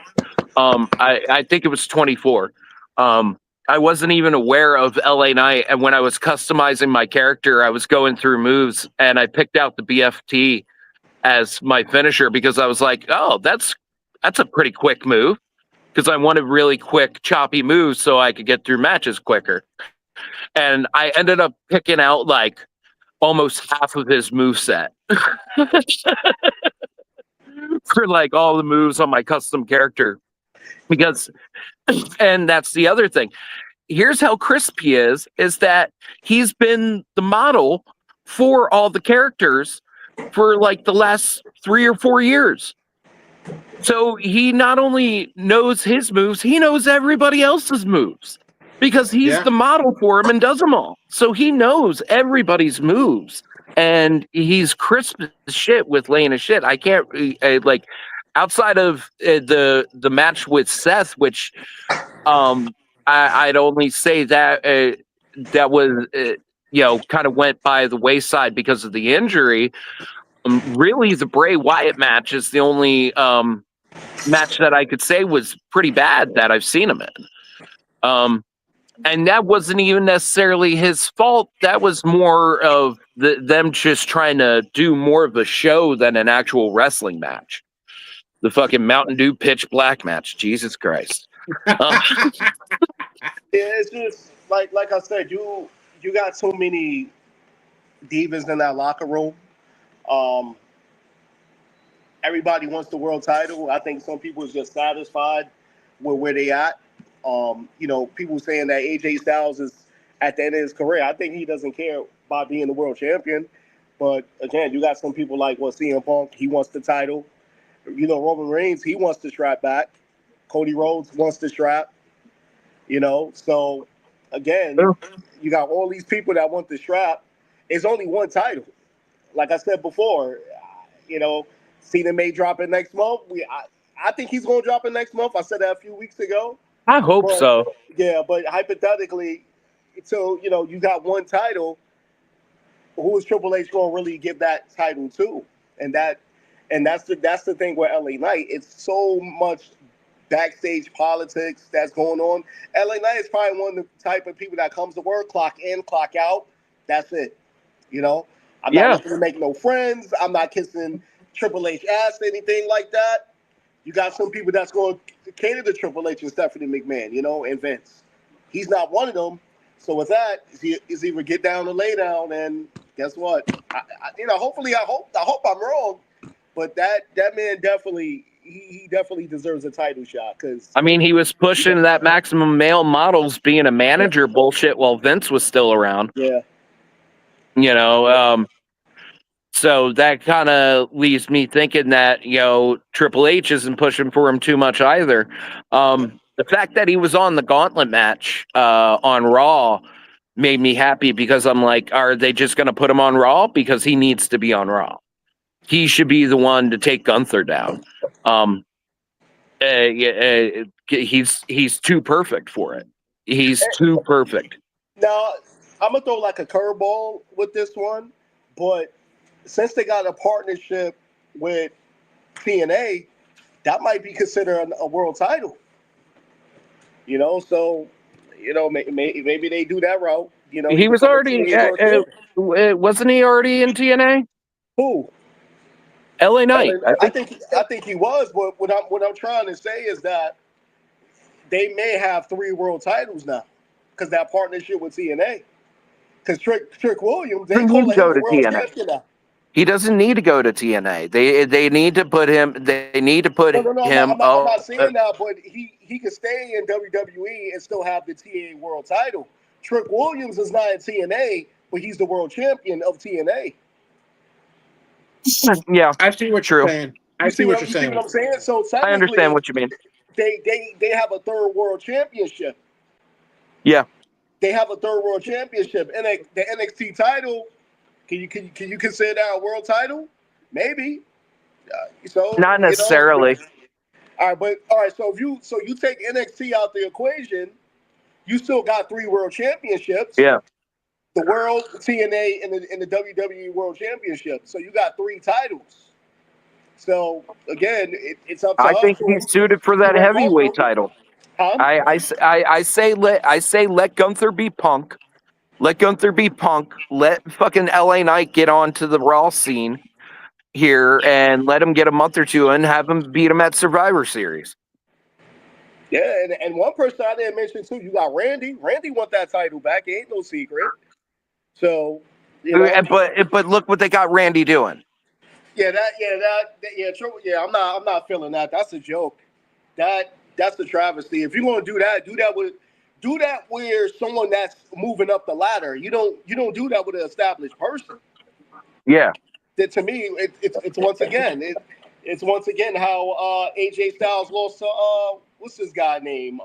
I think it was 24. I wasn't even aware of LA Knight, and when I was customizing my character, I was going through moves, and I picked out the BFT as my finisher because I was like, oh, that's a pretty quick move. Because I wanted really quick, choppy moves so I could get through matches quicker. And I ended up picking out like almost half of his moveset for like all the moves on my custom character. Because, and that's the other thing. Here's how crisp he is that he's been the model for all the characters for like the last 3 or 4 years. So he not only knows his moves, he knows everybody else's moves because he's the model for him and does them all. So he knows everybody's moves and he's crisp as shit with laying his shit. I can't like outside of the match with Seth, which I'd only say that that was kind of went by the wayside because of the injury. Really, the Bray Wyatt match is the only match that I could say was pretty bad that I've seen him in. And that wasn't even necessarily his fault. That was more of them just trying to do more of a show than an actual wrestling match. The fucking Mountain Dew pitch black match. Jesus Christ. Yeah, it's just like I said, you got so many divas in that locker room. Um, Everybody wants the world title. I think some people is just satisfied with where they at. People saying that AJ Styles is at the end of his career. I think he doesn't care about being the world champion. But again, you got some people like CM Punk. He wants the title. Roman Reigns. He wants the strap back. Cody Rhodes wants the strap. So again, you got all these people that want the strap. It's only one title. Like I said before, Cena may drop it next month. I think he's going to drop it next month. I said that a few weeks ago. I hope so. Yeah, but hypothetically, so you got one title. who is Triple H going to really give that title to? And that's the thing with LA Knight. It's so much backstage politics that's going on. LA Knight is probably one of the type of people that comes to work, clock in, clock out. That's it. You know, I'm not Yeah. looking to make no friends. I'm not kissing Triple H ass, anything like that. You got some people that's going to cater to Triple H and Stephanie McMahon, you know, and Vince. He's not one of them. So with that, is either get down or lay down, and guess what? Hopefully, I hope I'm wrong, but that man definitely he definitely deserves a title shot because I mean, he was pushing that maximum male models being a manager bullshit while Vince was still around. yeah, You know, so that kind of leaves me thinking that, Triple H isn't pushing for him too much either. The fact that he was on the gauntlet match on Raw made me happy because I'm like, are they just going to put him on Raw? Because he needs to be on Raw. He should be the one to take Gunther down. He's too perfect for it. He's too perfect. Now I'm gonna throw like a curveball with this one, but since they got a partnership with TNA, that might be considered a world title. You know, so maybe they do that route. You know, he He was become a already, TNA world champion. wasn't he already in TNA? Who? LA Knight. I think he was, but what I'm trying to say is that they may have 3 world titles now because that partnership with TNA. Because Trick Williams, they Doesn't need call to him go the to world TNA. champion now. He doesn't need to go to TNA. They need to put him. They need to put No, him. I'm not saying that, but he could stay in WWE and still have the TNA world title. Trick Williams is not in TNA, but he's the world champion of TNA. Yeah, I see what you're saying. I see what you're You see what saying. I'm saying? So I understand technically, what you mean. they have a 3rd world championship. Yeah, They have a 3rd world championship, and the NXT title. Can you consider that a world title? Maybe. So not necessarily. all right. So you take NXT out the equation, you still got 3 world championships. Yeah, The world, TNA, and the WWE World Championship. So you got 3 titles. So again, it's up to I us think he's suited for to that rank both heavyweight of them. title. Huh? I say let Gunther be Punk. Let Gunther be Punk. Let fucking LA Knight get onto the Raw scene here and let him get a month or two and have him beat him at Survivor Series. Yeah, and one person I didn't mention too, you got Randy. Randy want that title back. It ain't no secret. So, But look what they got Randy doing. I'm not feeling that. That's a joke. That's a travesty. If you're gonna do that where someone that's moving up the ladder. You don't do that with an established person. Yeah. That to me, it's it's once again how AJ Styles lost to what's this guy name?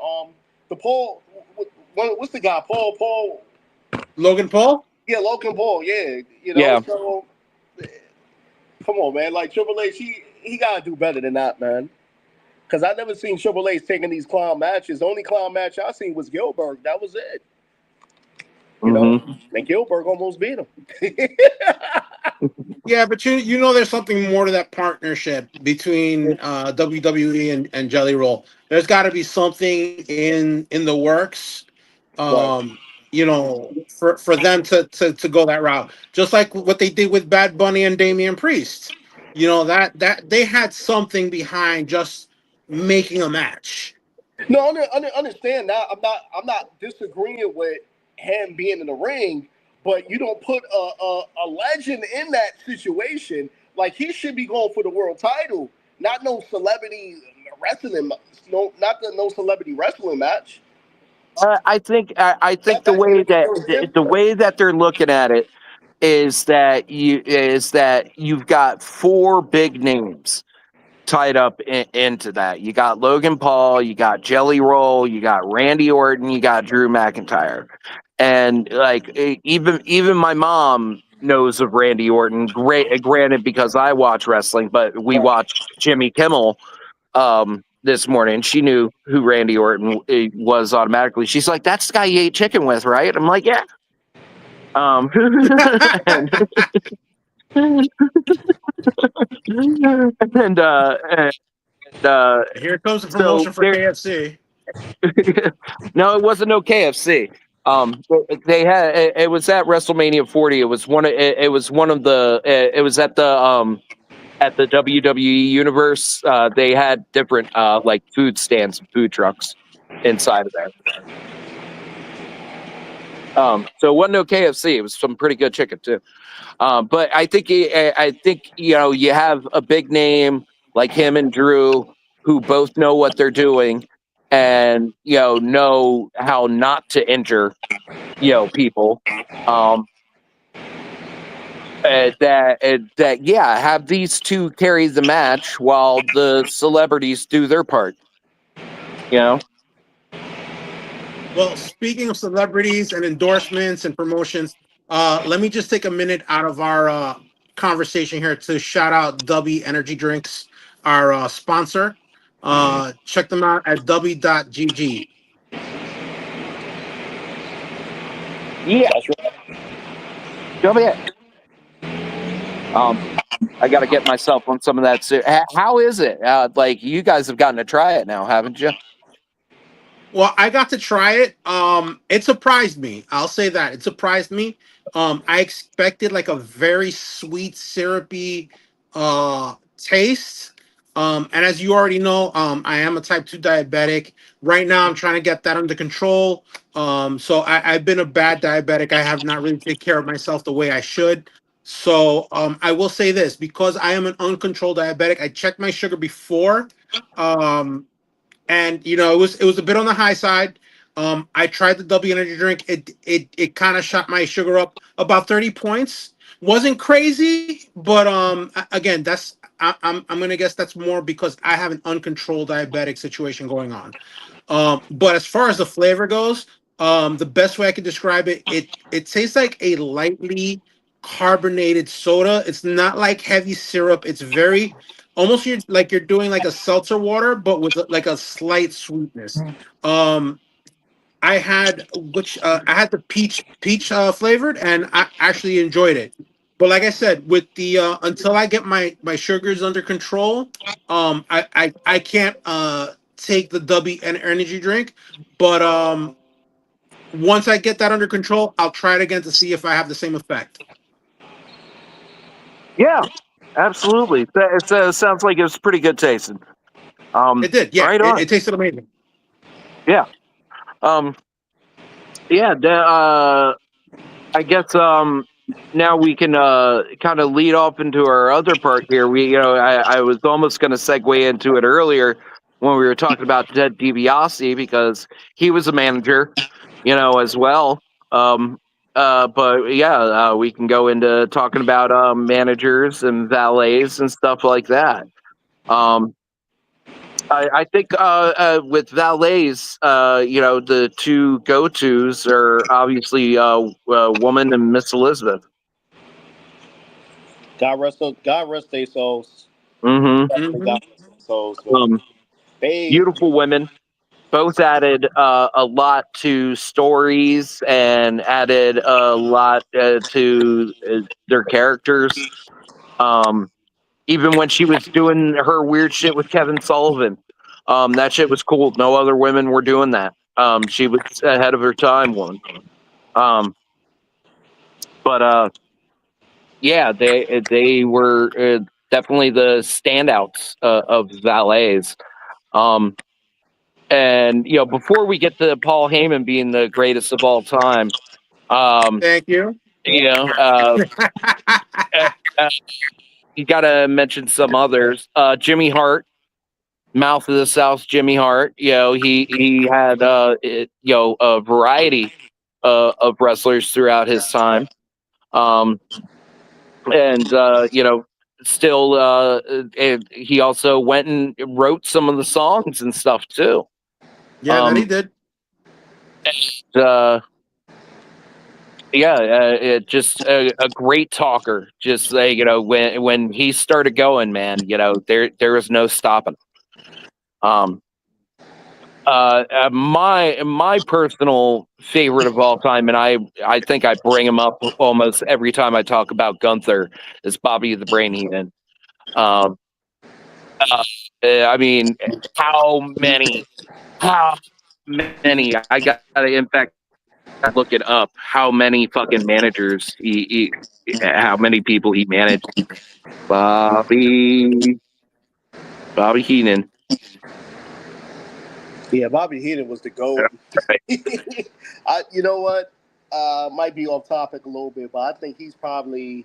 The Paul. What's the guy? Paul. Logan Paul? Yeah, Logan Paul. Yeah, Yeah. So come on, man. Like Triple H, he gotta do better than that, man. Because I never seen Triple H taking these clown matches. The only clown match I seen was Gilbert. That was it. And Gilbert almost beat him. Yeah, but there's something more to that partnership between WWE and Jelly Roll. There's got to be something in the works, Right. for them to go that route. Just like what they did with Bad Bunny and Damian Priest. That they had something behind just making a match. No, understand that. I'm not disagreeing with him being in the ring, but you don't put a legend in that situation. Like he should be going for the world title, not no celebrity wrestling. No celebrity wrestling match. I think the That way should be that first dibs. the way that they're looking at it is that you've got 4 big names tied up into that. You got Logan Paul, you got Jelly Roll, you got Randy Orton, you got Drew McIntyre, and like even my mom knows of Randy Orton. Great, granted, because I watch wrestling, but we Right. watched Jimmy Kimmel this morning. She knew who Randy Orton was automatically. She's like, "That's the guy you ate chicken with, right?" I'm like, "Yeah." and and Here comes the so promotion for there. KFC. No, it wasn't no KFC. They had it was at WrestleMania 40. It was it was one of the it was at the WWE Universe. They had different like food stands and food trucks inside of there. So it wasn't no KFC. It was some pretty good chicken too. But I think you have a big name like him and Drew who both know what they're doing and know how not to injure people. Um, that yeah, have these two carry the match while the celebrities do their part. You know. Well, speaking of celebrities and endorsements and promotions, let me just take a minute out of our conversation here to shout out W Energy Drinks, our sponsor. Check them out at w.gg. Yeah. That's right. Go ahead. I got to get myself on some of that. How is it? Like you guys have gotten to try it now, haven't you? Well, I got to try it. It surprised me. I'll say that it surprised me. I expected like a very sweet, syrupy taste. And as you already know, I am a type 2 diabetic. Right now, I'm trying to get that under control. So I've been a bad diabetic. I have not really taken care of myself the way I should. So I will say this because I am an uncontrolled diabetic. I checked my sugar before. And it was a bit on the high side. I tried the W energy drink. It kind of shot my sugar up about 30 points. Wasn't crazy, but again, I'm gonna guess that's more because I have an uncontrolled diabetic situation going on. But as far as the flavor goes, the best way I could describe it, it tastes like a lightly carbonated soda. It's not like heavy syrup. It's very almost you're doing like a seltzer water, but with like a slight sweetness. Um, I had the peach flavored, and I actually enjoyed it. But like I said, with the until I get my sugars under control, I can't take the W and energy drink. But once I get that under control, I'll try it again to see if I have the same effect. Yeah, absolutely. It sounds like it's pretty good tasting. It did, yeah. Right It, on. it tasted amazing. Yeah. Um, yeah. I guess now we can kind of lead off into our other part here. I was almost going to segue into it earlier when we were talking about Ted DiBiase because he was a manager, as well. Um, but yeah, we can go into talking about managers and valets and stuff like that. Um, I think with valets, the two go-tos are obviously Woman and Miss Elizabeth. God rest their souls. Hmm. Definitely Hmm. God rest their souls. But Um, they, Beautiful women. Both added a lot to stories and added a lot to their characters. Um, Even when she was doing her weird shit with Kevin Sullivan, that shit was cool. No other women were doing that. She was ahead of her time, one. Um, but yeah, they were definitely the standouts of valets. Um, and before we get to Paul Heyman being the greatest of all time, um, Thank you. you know, uh, uh, uh, you got to mention some others. Jimmy Hart, Mouth of the South, Jimmy Hart. He had a variety of wrestlers throughout his time. Um, and still and he also went and wrote some of the songs and stuff too. Yeah, that he um did. uh yeah, it just a great talker. Just when he started going, man, there was no stopping him. My personal favorite of all time, and I think I bring him up almost every time I talk about Gunther, is Bobby the Brain Heenan. Um, I mean, how many? How many? I got to, in fact, look it up. How many fucking managers how many people he managed? Bobby, Bobby Heenan. Yeah, Bobby Heenan was the GOAT. Right. You know what? Might be off topic a little bit, but I think he's probably.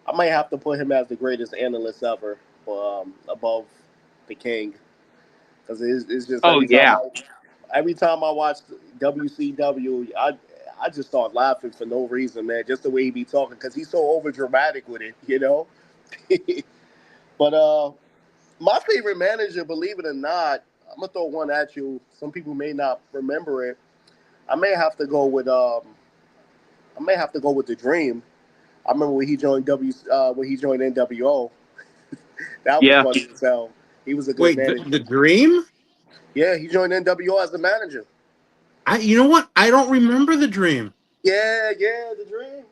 I might have to put him as the greatest analyst ever, above the King, because it's just Oh yeah, every time I watch WCW, I just start laughing for no reason, man. Just the way he be talking, because he's so over dramatic with it, you know. But my favorite manager, believe it or not, I'm gonna throw one at you. Some people may not remember it. I may have to go with the Dream. I remember when he joined NWO. That was yeah. funny as hell. He was a good Wait, manager. the Dream? Yeah, he joined NWO as the manager. You know what? I don't remember the Dream. Yeah, the Dream.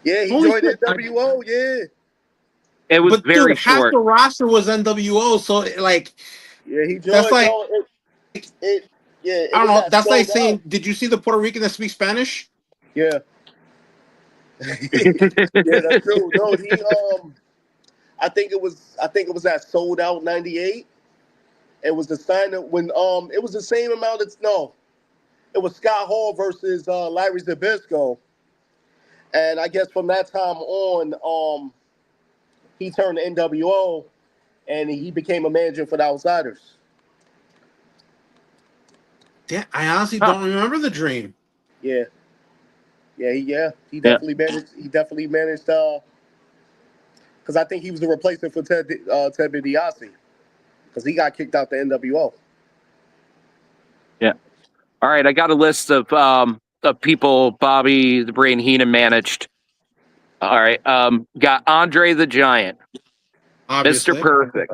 Yeah, he Holy joined shit! NWO. Yeah, It was But dude, very half short. the roster was NWO, so like yeah, he that's joined. like No, it yeah, I it don't was know. that That's like sold out. saying, did you see the Puerto Rican that speaks Spanish? Yeah, yeah, that's true. No, I think it was that sold out '98. It was the sign that when it was the same amount. It was Scott Hall versus Larry Zbyszko, and I guess from that time on, he turned to NWO and he became a manager for the Outsiders. Yeah, I honestly Huh. don't remember the Dream. Yeah, he Yeah. definitely managed. He definitely managed. Because I think he was the replacement for Ted DiBiase because he got kicked out the NWO. Yeah. All right, I got a list of people Bobby the Brain Heenan managed. All right, got Andre the Giant, Mister Obviously. Perfect,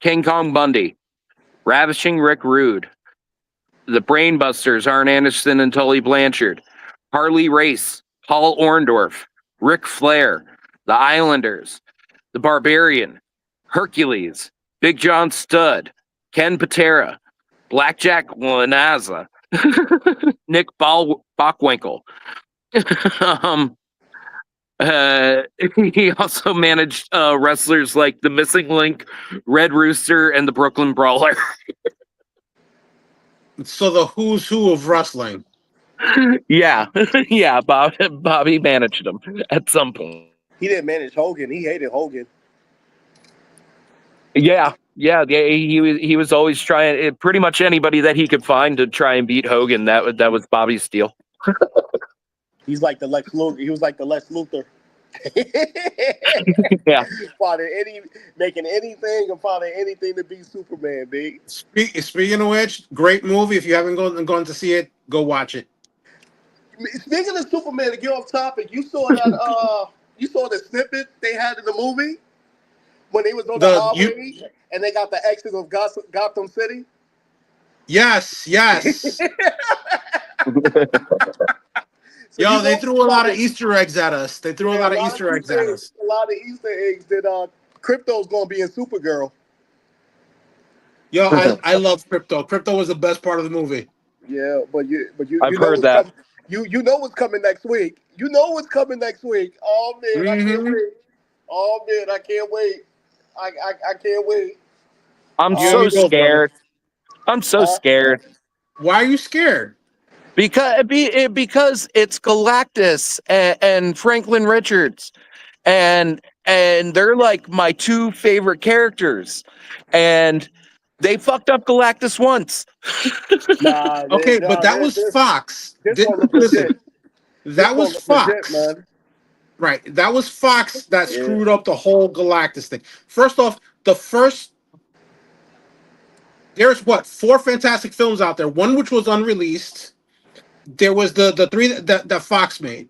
King Kong Bundy, Ravishing Rick Rude, the Brainbusters, Arn Anderson and Tully Blanchard, Harley Race, Paul Orndorff, Ric Flair, the Islanders, the Barbarian, Hercules, Big John Studd, Ken Patera, Blackjack Lanaza, Nick Bockwinkel. um, uh, he also managed wrestlers like the Missing Link, Red Rooster, and the Brooklyn Brawler. So the who's who of wrestling. Yeah, yeah. Bobby managed them at some point. He didn't manage Hogan. He hated Hogan. Yeah. He was always trying. Pretty much anybody that he could find to try and beat Hogan. That was Bobby's deal. He's like the Lex Luthor. He was like the Lex Luthor. Yeah. finding any making anything and finding anything to be Superman, big. Speaking of which, great movie. If you haven't gone to see it, go watch it. Speaking of Superman, to get off topic, you saw the snippet they had in the movie when they was on the You highway and they got the exit of Gotham City. yes. So Yo, you they know threw a lot of Easter eggs at us. They threw a yeah, lot of Easter eggs at us. a lot of Easter eggs that Crypto's gonna be in Supergirl. Yo, I love Crypto. Crypto was the best part of the movie. Yeah, but I've you know heard what's that. coming. You know what's coming next week. You know what's coming next week. Oh man, I can't Mm-hmm. wait. Oh man, I can't wait. I can't wait. I'm You and Oh, so me both, brother. scared. I'm so uh, scared Why are you scared? because it's Galactus and Franklin Richards, and they're like my two favorite characters, and they fucked up Galactus once. Okay, but that was Fox. this gonna look Listen, legit. This that gonna was look legit, Fox. man. Right. That was Fox that Yeah. screwed up the whole Galactus thing. First off, there's what, four fantastic films out there. One which was unreleased. There was the three that Fox made.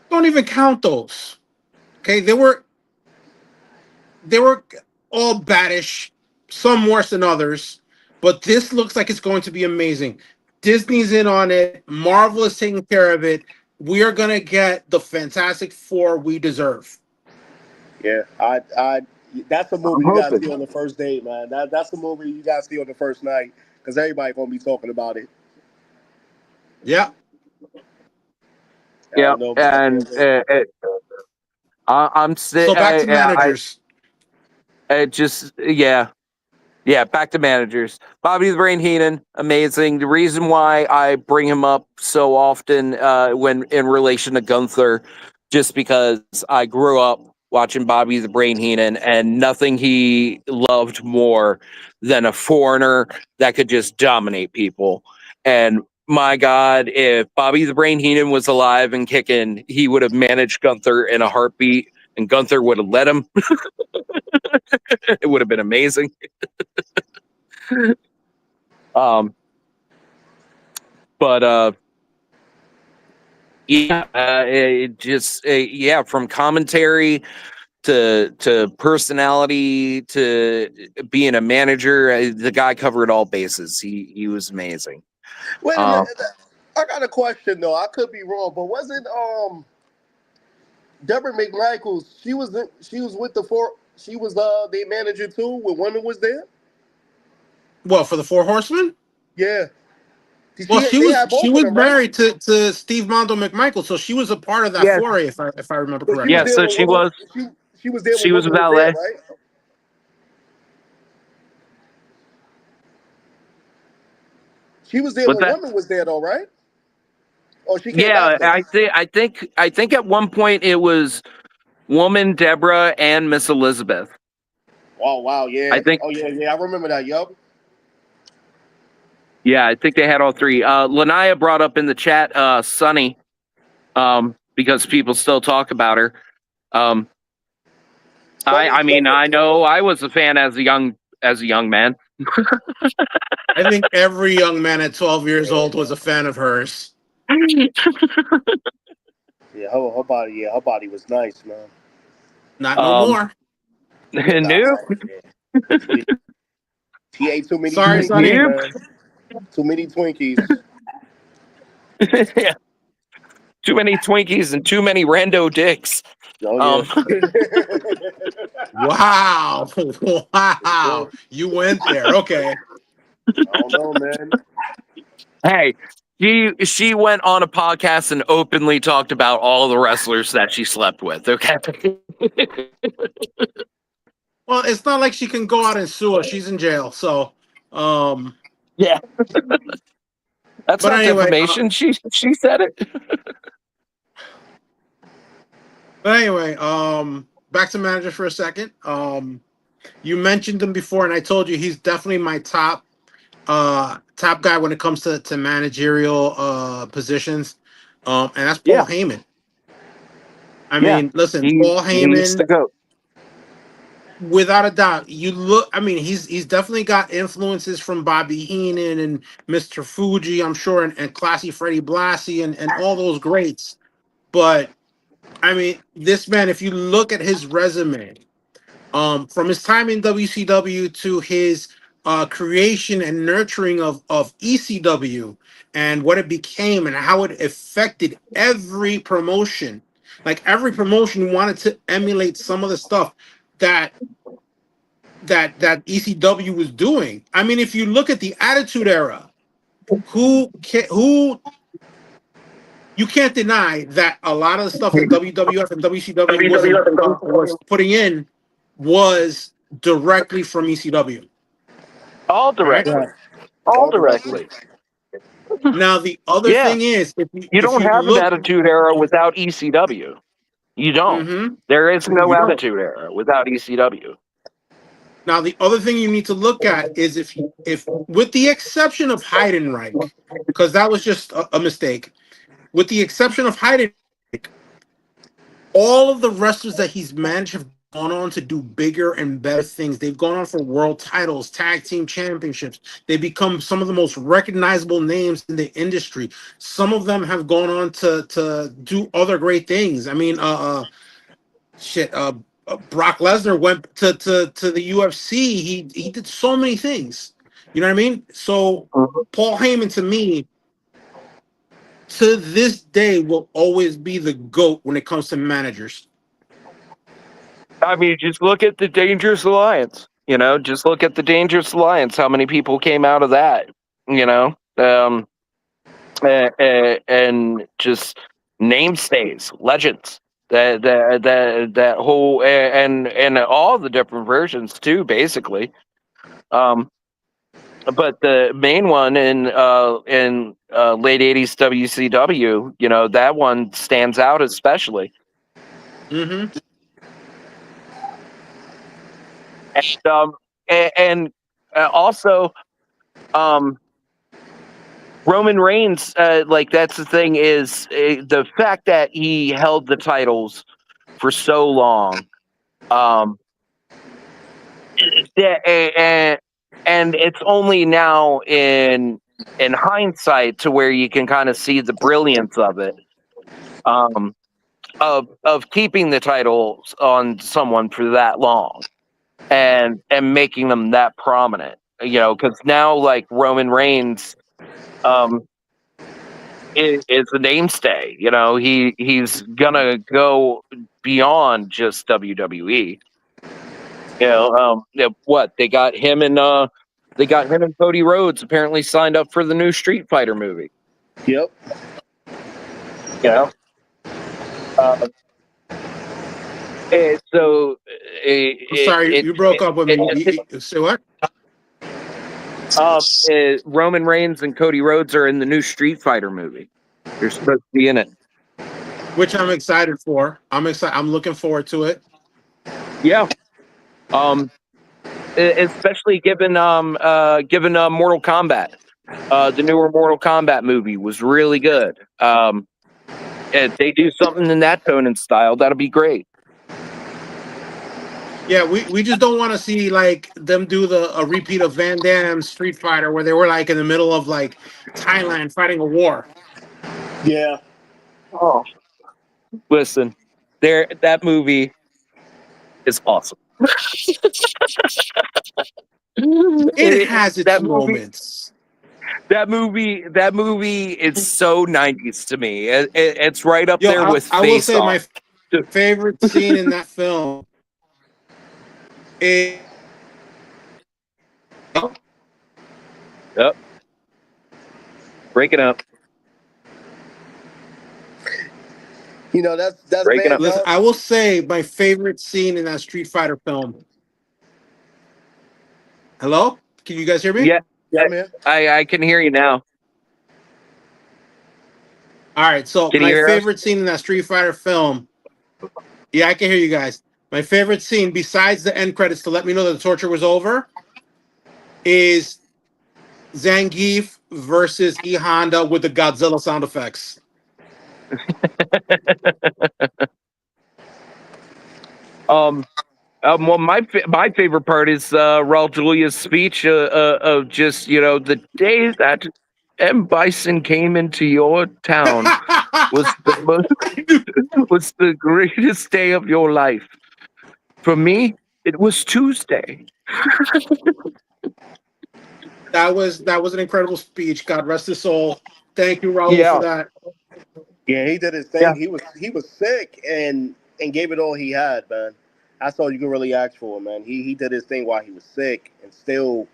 Don't even count those. Okay, they were all baddish. some worse than others, but this looks like it's going to be amazing. Disney's in on it. Marvel is taking care of it. We are going to get the Fantastic Four we deserve. Yeah, that's a I'm movie you gotta hoping. see on the first date, man. That's a movie you gotta see on the first night because everybody gonna be talking about it. Yeah. I Yeah, don't know, man. I and can't wait. I'm still. So back to managers. I just yeah. Back to managers. Bobby the Brain Heenan, amazing. The reason why I bring him up so often when in relation to Gunther, just because I grew up watching Bobby the Brain Heenan, and nothing he loved more than a foreigner that could just dominate people. And my God, if Bobby the Brain Heenan was alive and kicking, he would have managed Gunther in a heartbeat, and Gunther would have let him. It would have been amazing. Um, but yeah, it just yeah, from commentary to personality to being a manager, the guy covered all bases. He was amazing. Wait a Um, minute. I got a question though. I could be wrong, but wasn't Deborah McMichaels? She was with the four. She was their manager too when Women was there. Well, for the Four Horsemen? Yeah. Well, They had she both of was them, right? married to Steve Mondo McMichael, so she was a part of that yeah, foray, if I remember So she was correctly. there so when Women. She was there she when was Women a was there, valet. right? She was there What's when that? Women was there, though, right? Or she came Yeah, after. I think at one point it was Woman, Deborah, and Miss Elizabeth. Oh wow, I yeah. think Oh yeah. I remember that. Yup. yeah, I think they had all three. Lanaya brought up in the chat Sunny, because people still talk about her. Um, I Sonny's mean, dope. I know I was a fan as a young man. I think every young man at 12 years old was a fan of hers. Yeah, her body. Yeah, her body was nice, man. Not no um, more. Nah, new, yeah. She ate too many Sorry, Twinkies, Sonny. new, man. Too many Twinkies. yeah, too many Twinkies and too many rando dicks. Oh yeah. Um, Wow. Yeah. Wow. You went there. Okay. I don't know, man. hey, she went on a podcast and openly talked about all the wrestlers that she slept with. Okay. Well, it's not like she can go out and sue her. She's in jail. So, um, Yeah, that's but not anyway, defamation. She said it. back to manager for a second. You mentioned him before, and I told you he's definitely my top guy when it comes to managerial positions. And that's Paul Yeah, Heyman. I yeah. mean, listen, He Paul he's the Heyman, goat. without a doubt. You look, I mean, he's definitely got influences from Bobby Heenan and Mr. Fuji, I'm sure, and Classy Freddie Blassie and all those greats. But I mean, this man, if you look at his resume, from his time in WCW to his creation and nurturing of ECW and what it became and how it affected every promotion. Like every promotion wanted to emulate some of the stuff that that ECW was doing. I mean, if you look at the Attitude Era, who you can't deny that a lot of the stuff that WWF and WCW was putting in was directly from ECW. All All right. directly. Yeah. All All directly. directly. Now the other Yeah. thing is, You if don't you have an look, attitude era without ECW. You don't. mhm, There is no you don't. attitude era without ECW. Now the other thing you need to look at is if with the exception of Heidenreich, because that was just a mistake. With the exception of Heidenreich, all of the wrestlers that he's managed have gone on to do bigger and better things. They've gone on for world titles, tag team championships. They become some of the most recognizable names in the industry. Some of them have gone on to do other great things. I mean, shit. Brock Lesnar went to the UFC. He did so many things. You know what I mean? So Paul Heyman to me, to this day, will always be the GOAT when it comes to managers. I mean, just look at the Dangerous Alliance. Just look at the Dangerous Alliance. How many people came out of that? And just namestays, legends. That whole and all the different versions too, basically. But the main one in late '80s WCW, that one stands out especially. Mm-hmm. And also, Roman Reigns, like that's the thing is the fact that he held the titles for so long. And it's only now in hindsight to where you can kind of see the brilliance of it, of keeping the titles on someone for that long and making them that prominent. Because now like Roman Reigns is a mainstay. He's gonna go beyond just WWE. What they got him and Cody Rhodes apparently signed up for the new Street Fighter movie. Yep. You know, so I'm sorry, you broke up with me. Say what? Roman Reigns and Cody Rhodes are in the new Street Fighter movie. They're supposed to be in it, Which I'm excited for. I'm excited. I'm looking forward to it. yeah. Especially given Mortal Kombat. The newer Mortal Kombat movie was really good. If they do something in that tone and style, that'll be great. Yeah, we just don't want to see like them do a repeat of Van Damme's Street Fighter where they were like in the middle of like Thailand fighting a war. Yeah. Oh, listen, that movie is awesome. It has its that movie, moments. that movie is so 90s to me. It's right up Yo, there with I will Face say Off. my favorite scene in that film is. Yep. Breaking up. That's Breaking Van up. Listen, Damme. I will say my favorite scene in that Street Fighter film. Hello? Can you guys hear me? Yeah, Yeah, man. I can hear you now. All right, so Can you my hear us? favorite scene in that Street Fighter film. Yeah, I can hear you guys. My favorite scene, besides the end credits to let me know that the torture was over, is Zangief versus E Honda with the Godzilla sound effects. Well, my favorite part is Raul Julia's speech of just the day that M Bison came into your town was the most was the greatest day of your life. For me, it was Tuesday. That was an incredible speech. God rest his soul. Thank you, Raul, for Yeah, that. Yeah, he did his yeah, thing. He was sick and gave it all he had, man. That's all you can really ask for, man. He did his thing while he was sick and still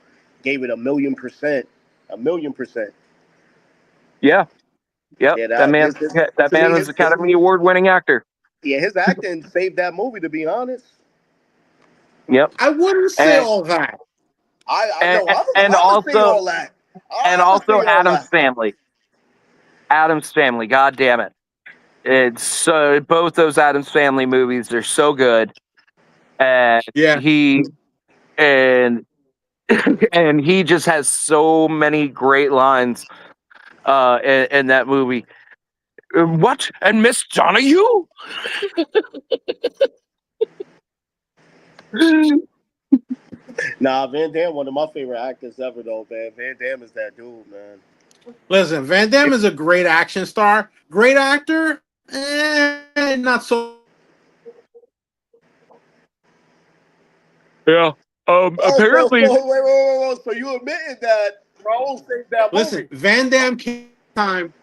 gave it 1,000,000%. 1,000,000%. yeah, yep. Yeah, That that man, his, his that to me man was Academy Award winning actor. his acting saved that movie, to be honest. Yep, I wouldn't say and all that. I and, know I'm and gonna say also all that. I'm gonna also say all that. Adam's Family. God damn it! It's so both those Adams Family movies are so good, and Yeah. he and and he just has so many great lines in that movie. What and Miss Donahue? Nah, Van Damme, one of my favorite actors ever, though, man. Van Damme is that dude, man. Listen, Van Damme is a great action star. Great actor, not so. Yeah. Apparently, Wait. So you admitted that Raul saved that Listen, movie? Van Damme came time.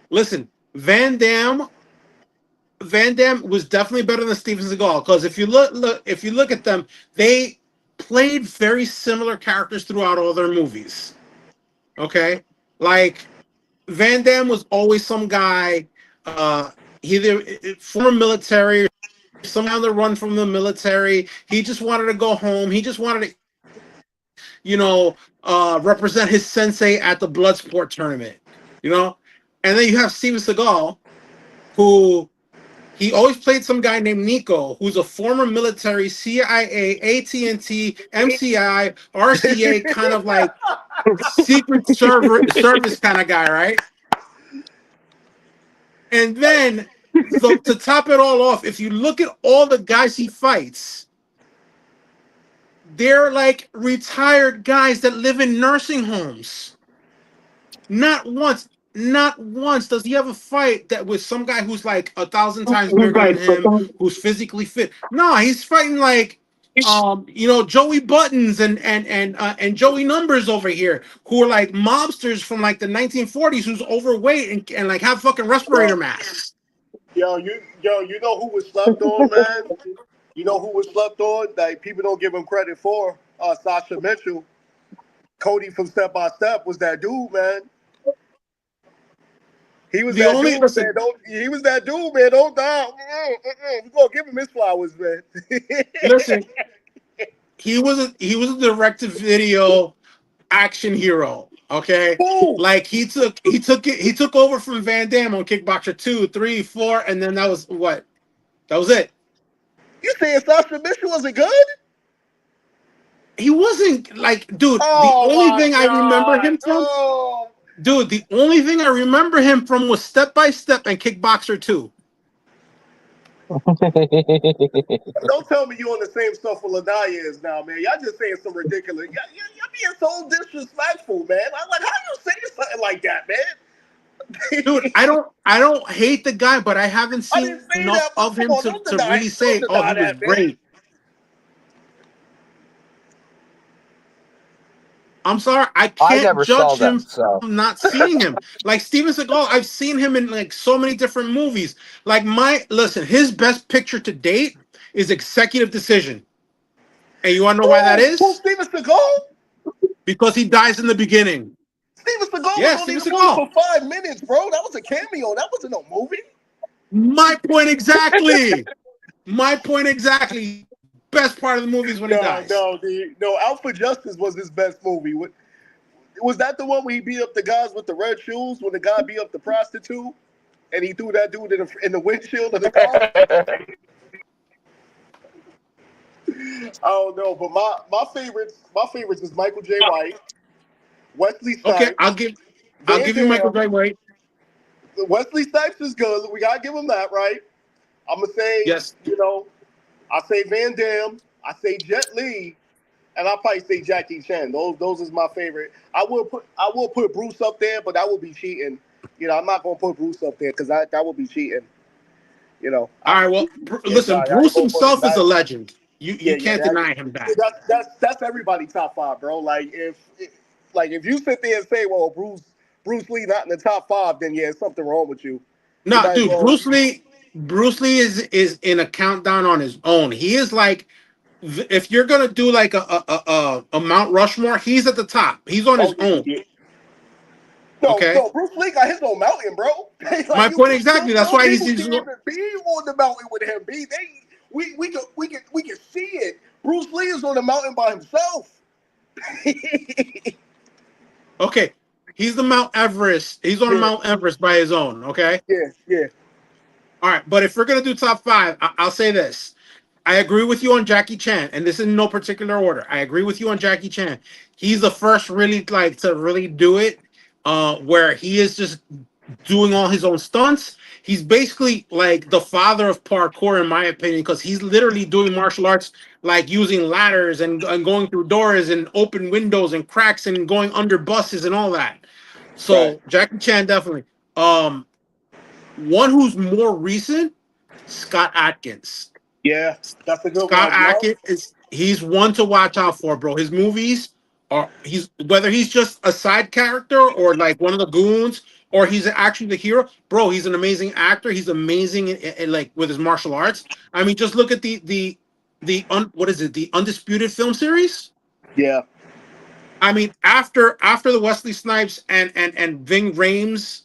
Listen, Van Damme was definitely better than Steven Seagal because if you look at them, they played very similar characters throughout all their movies. Okay, like Van Damme was always some guy, either former military, some on the run from the military. He just wanted to go home. He just wanted to, represent his sensei at the Bloodsport tournament. You know, and then you have Steven Seagal, who he always played some guy named Nico, who's a former military, CIA, AT&T, MCI, RCA, kind of like service kind of guy, right? And then, so to top it all off, if you look at all the guys he fights, they're like retired guys that live in nursing homes. Not once does he have a fight that with some guy who's like 1,000 times bigger than him, who's physically fit. No, he's fighting like Joey Buttons and Joey Numbers over here, who are like mobsters from like the 1940s, who's overweight and like have fucking respirator Yo, masks. you know who was slept on, man? You know who was slept on that people don't give him credit for? Sasha Mitchell. Cody from Step by Step was that dude, man. He was that dude, man. He was that dude, man. Don't die. We're gonna give him his flowers, man. Listen, he was a direct-to-video action hero. Okay, Boom. like he took over from Van Damme on Kickboxer 2, 3, 4, and then that was it. You saying Sasha Mitchell wasn't good? He wasn't like, dude. Oh my god. Oh. The only thing I remember him from was Step by Step and Kickboxer 2. Don't tell me you on the same stuff with Ladaya is now, man. Y'all just saying some ridiculous. Y'all being so disrespectful, man. I'm like, how you say something like that, man? Dude, I don't hate the guy, but I haven't seen enough of him to really say, oh, he was great. I'm sorry, I can't judge him from not seeing him. Like Steven Seagal, I've seen him in like so many different movies. Like his best picture to date is Executive Decision. And you want to know why that is? Steven Seagal? Because he dies in the beginning. Steven Seagal was only in the movie for 5 minutes, bro. That was a cameo. That wasn't no movie. My point exactly. Best part of the movie is when he dies. No. Out for Justice was his best movie. Was that the one where he beat up the guys with the red shoes? When the guy beat up the prostitute and he threw that dude in the windshield of the car? I don't know, but my favorites is Michael J. White, Wesley Snipes. Okay, I'll give you Michael J. White. Wesley Snipes is good. We gotta give him that, right? I'm gonna say, yes. I say Van Damme, I say Jet Li, and I'll probably say Jackie Chan. Those is my favorite. I will put Bruce up there, but that would be cheating. I'm not gonna put Bruce up there because that would be cheating. All right, well, listen, Bruce himself is a legend. You can't deny him that. That's everybody top 5, bro. Like if you sit there and say, well, Bruce Lee not in the top 5, then yeah, something wrong with you. No, dude, Bruce Lee is in a countdown on his own. He is like, if you're gonna do like a Mount Rushmore, he's at the top. He's on his own. Yeah. No, Bruce Lee got his own mountain, bro. Like, my point exactly. That's why he's be on the mountain with him. We can see it. Bruce Lee is on the mountain by himself. Okay, he's the Mount Everest. He's on Mount Everest by his own. Okay. Yeah. All right, but if we're gonna do top 5, I'll say this. I agree with you on Jackie Chan, and this is in no particular order. I agree with you on Jackie Chan. He's the first really to really do it, where he is just doing all his own stunts. He's basically like the father of parkour, in my opinion, because he's literally doing martial arts, like using ladders and going through doors and open windows and cracks and going under buses and all that. So right. Jackie Chan definitely. One who's more recent, Scott Adkins. Yeah, that's a good Scott one. Yup. Ackett he's one to watch out for, bro. His movies he's whether he's just a side character or like one of the goons or he's actually the hero, bro. He's an amazing actor. He's amazing like with his martial arts. I mean, just look at what is it? The Undisputed film series. Yeah. I mean, after the Wesley Snipes and Ving Rhames,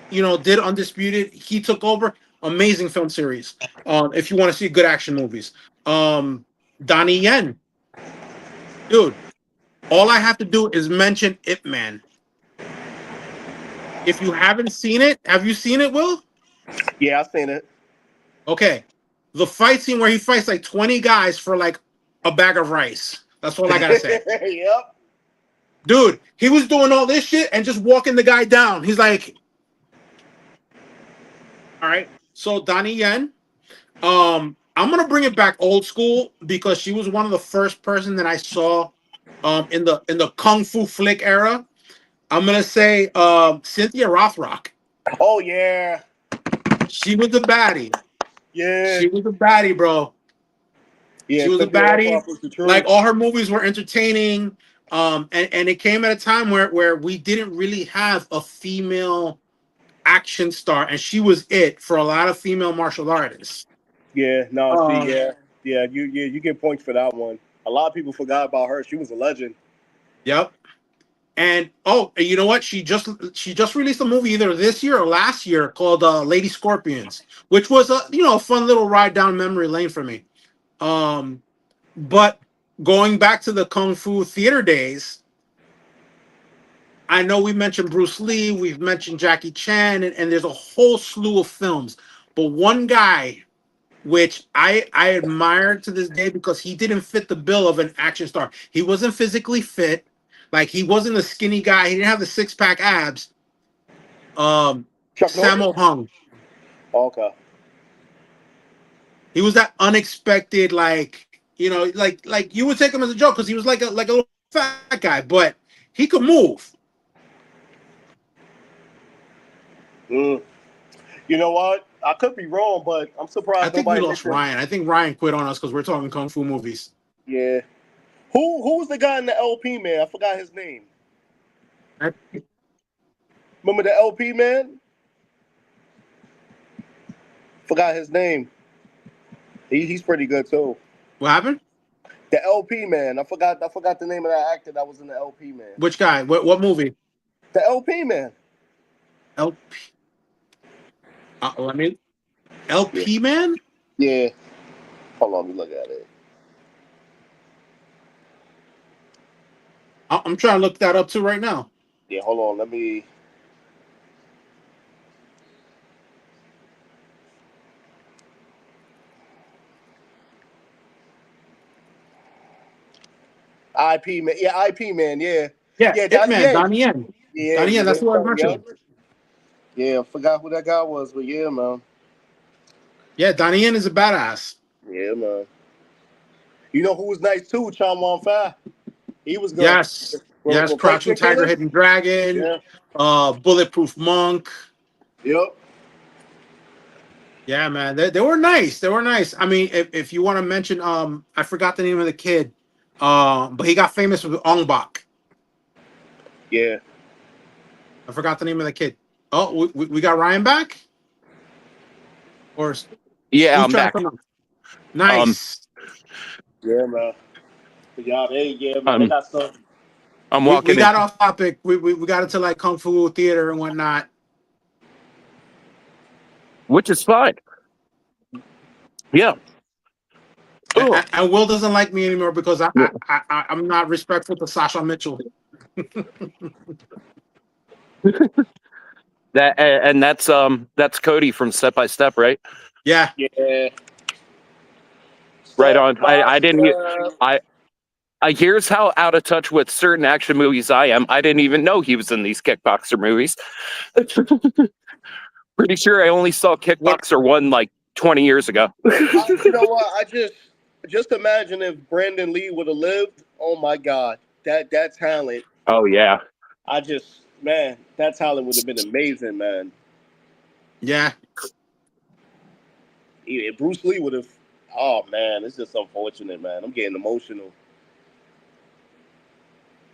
did Undisputed, he took over. Amazing film series. If you want to see good action movies, Donnie Yen, dude. All I have to do is mention Ip Man. If you haven't seen it, have you seen it, Will? Yeah, I've seen it. Okay, the fight scene where he fights like 20 guys for like a bag of rice. That's all I gotta say. Yep. Dude, he was doing all this shit and just walking the guy down. He's like, all right. So Donnie Yen, I'm gonna bring it back old school because she was one of the first person that I saw in the kung fu flick era. I'm gonna say Cynthia Rothrock. Oh yeah. She was the baddie. Yeah. She was the baddie, bro. Yeah. She was a Cynthia baddie. Rothrock was the truth. Like all her movies were entertaining. And it came at a time where we didn't really have a female action star, and she was it for a lot of female martial artists. Yeah. No. See. Um, Yeah. Yeah. You get points for that one. A lot of people forgot about her. She was a legend. Yep. And you know what? She just released a movie either this year or last year called Lady Scorpions, which was a fun little ride down memory lane for me. But going back to the Kung Fu theater days, I know we mentioned Bruce Lee, we've mentioned Jackie Chan, and there's a whole slew of films. But one guy which I admire to this day because he didn't fit the bill of an action star. He wasn't physically fit. Like he wasn't a skinny guy. He didn't have the six-pack abs. Chuck Norris? Sammo Hung. Okay. He was that unexpected, like you would take him as a joke because he was like a little fat guy, but he could move. You know what? I could be wrong, but I'm surprised I think we nobody lost mentioned. Ryan. I think Ryan quit on us because we're talking kung fu movies. Yeah. Who's the guy in the LP man? I forgot his name. Remember the LP man? Forgot his name. He's pretty good too. What happened? The LP man. I forgot the name of that actor that was in the LP man. Which guy? What movie? The LP man. LP. LP man? Yeah. Hold on, let me look at it. I'm trying to look that up too right now. Yeah, hold on. Let me. IP man. Yeah, IP man. Yeah. Yeah, Yeah, Donnie Yen. Yeah, Donnie Yen, that's what I mentioned. Yeah, I forgot who that guy was, but yeah, man. Yeah, Donnie Yen is a badass. Yeah, man. You know who was nice too? Chan Wan Fai. He was good. Yes. Crouching Tiger, Hidden Dragon. Yeah. Bulletproof Monk. Yep. Yeah, man. They were nice. They were nice. I mean, if you want to mention, I forgot the name of the kid. But he got famous with Ong Bak. Yeah. I forgot the name of the kid. Oh, we got Ryan back? Or yeah, I'm back. Nice. Yeah, man. Yeah, man. They got some. I'm walking. We got off topic. We got into like kung fu theater and whatnot, which is fine. Yeah. And Will doesn't like me anymore because I'm not respectful to Sasha Mitchell. That's Cody from Step by Step, right? Yeah. Yeah. Right on. I didn't. Here's how out of touch with certain action movies I am. I didn't even know he was in these kickboxer movies. Pretty sure I only saw Kickboxer 1 like 20 years ago. You know what? I just imagine if Brandon Lee would have lived. Oh my God, that talent. Oh yeah. Man, that talent would have been amazing, man. Yeah. Bruce Lee would have. Oh man, it's just unfortunate, man. I'm getting emotional.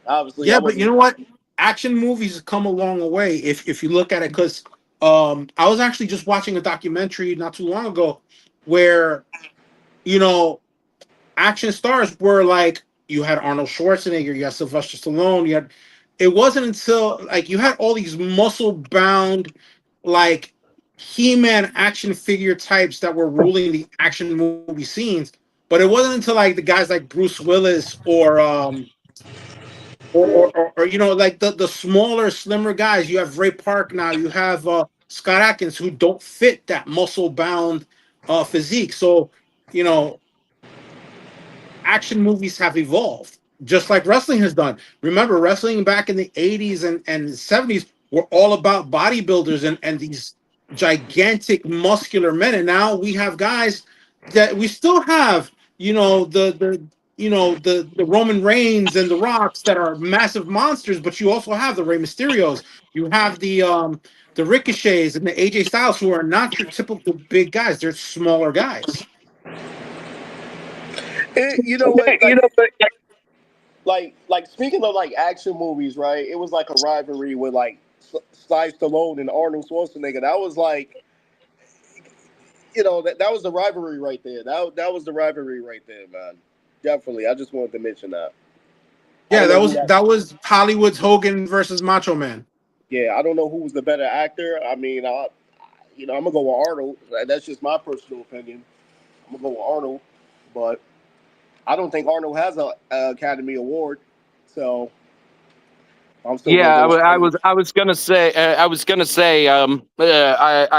Obviously, I Yeah, but you wasn't. know what? Action movies have come a long way if you look at it. Because I was actually just watching a documentary not too long ago where you know action stars were like you had Arnold Schwarzenegger, you had Sylvester Stallone, you had. It wasn't until like you had all these muscle bound like He-Man action figure types that were ruling the action movie scenes. But it wasn't until like the guys like Bruce Willis or like the smaller, slimmer guys. You have Ray Park now. You have Scott Atkins who don't fit that muscle bound physique. So you know action movies have evolved, just like wrestling has done. Remember, wrestling back in the 80s and 70s were all about bodybuilders and these gigantic muscular men. And now we have guys that we still have, the Roman Reigns and the Rocks that are massive monsters, but you also have the Rey Mysterios. You have the Ricochets and the AJ Styles who are not your typical big guys. They're smaller guys. You know what? Like speaking of like action movies, right? It was like a rivalry with like Sly Stallone and Arnold Schwarzenegger. That was like, that was the rivalry right there. That was the rivalry right there, man. Definitely. I just wanted to mention that. I Yeah, don't that know who was that. that was Hollywood's Hogan versus Macho Man. Yeah, I don't know who was the better actor. I mean, I'm gonna go with Arnold. That's just my personal opinion. I'm gonna go with Arnold, but I don't think Arnold has a Academy Award, so I'm still gonna Yeah, go with Arnold. I was gonna say, I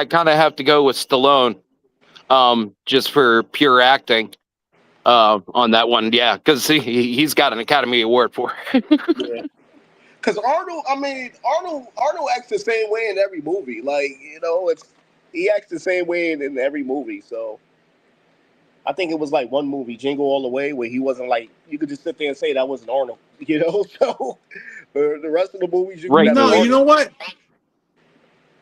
kind of have to go with Stallone, just for pure acting, on that one. Yeah, because he's got an Academy Award for it. Yeah. Because Arnold acts the same way in every movie. Like, he acts the same way in every movie. So I think it was like one movie, Jingle All the Way, where he wasn't like, you could just sit there and say that wasn't Arnold. So the rest of the movies, you can Right. that's No, you Arnold. know what?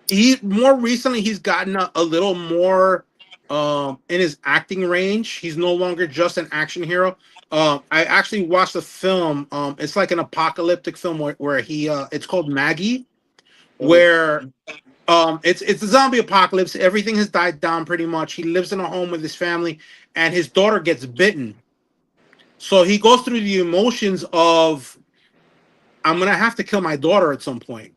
He more recently he's gotten a little more in his acting range. He's no longer just an action hero. I actually watched a film. It's like an apocalyptic film where he it's called Maggie, Mhm. where it's a zombie apocalypse. Everything has died down pretty much. He lives in a home with his family, and his daughter gets bitten. So he goes through the emotions of I'm gonna have to kill my daughter at some point.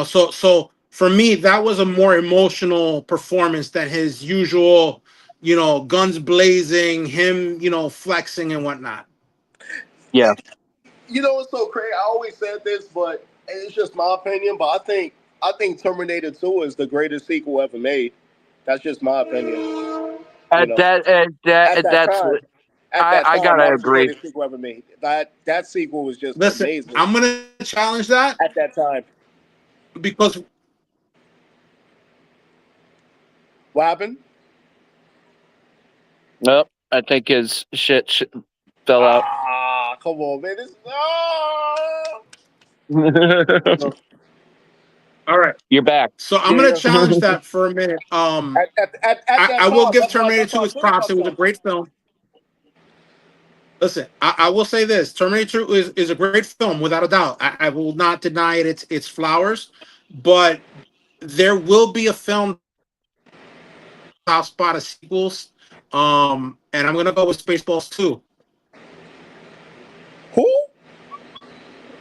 So for me, that was a more emotional performance than his usual, guns blazing, him, flexing and whatnot. Yeah. It's so crazy. I always said this, but it's just my opinion. But I think Terminator 2 is the greatest sequel ever made. That's just my opinion. You At know, that, at at that, that that's time, at that I time, gotta that was the agree. greatest sequel ever made. That sequel was just Listen, amazing I'm gonna challenge that at that time. because What happened? Nope, I think his fell out. Come on, man. all right. You're back. So I'm Yeah, gonna yeah. challenge that for a minute. At I that will time, give that's Terminator why 2 I its said it props. It was a myself. great film. Listen, I will say this: Terminator 2 is a great film, without a doubt. I will not deny it its flowers, but there will be a film top spot of sequels. And I'm gonna go with Spaceballs 2. Who?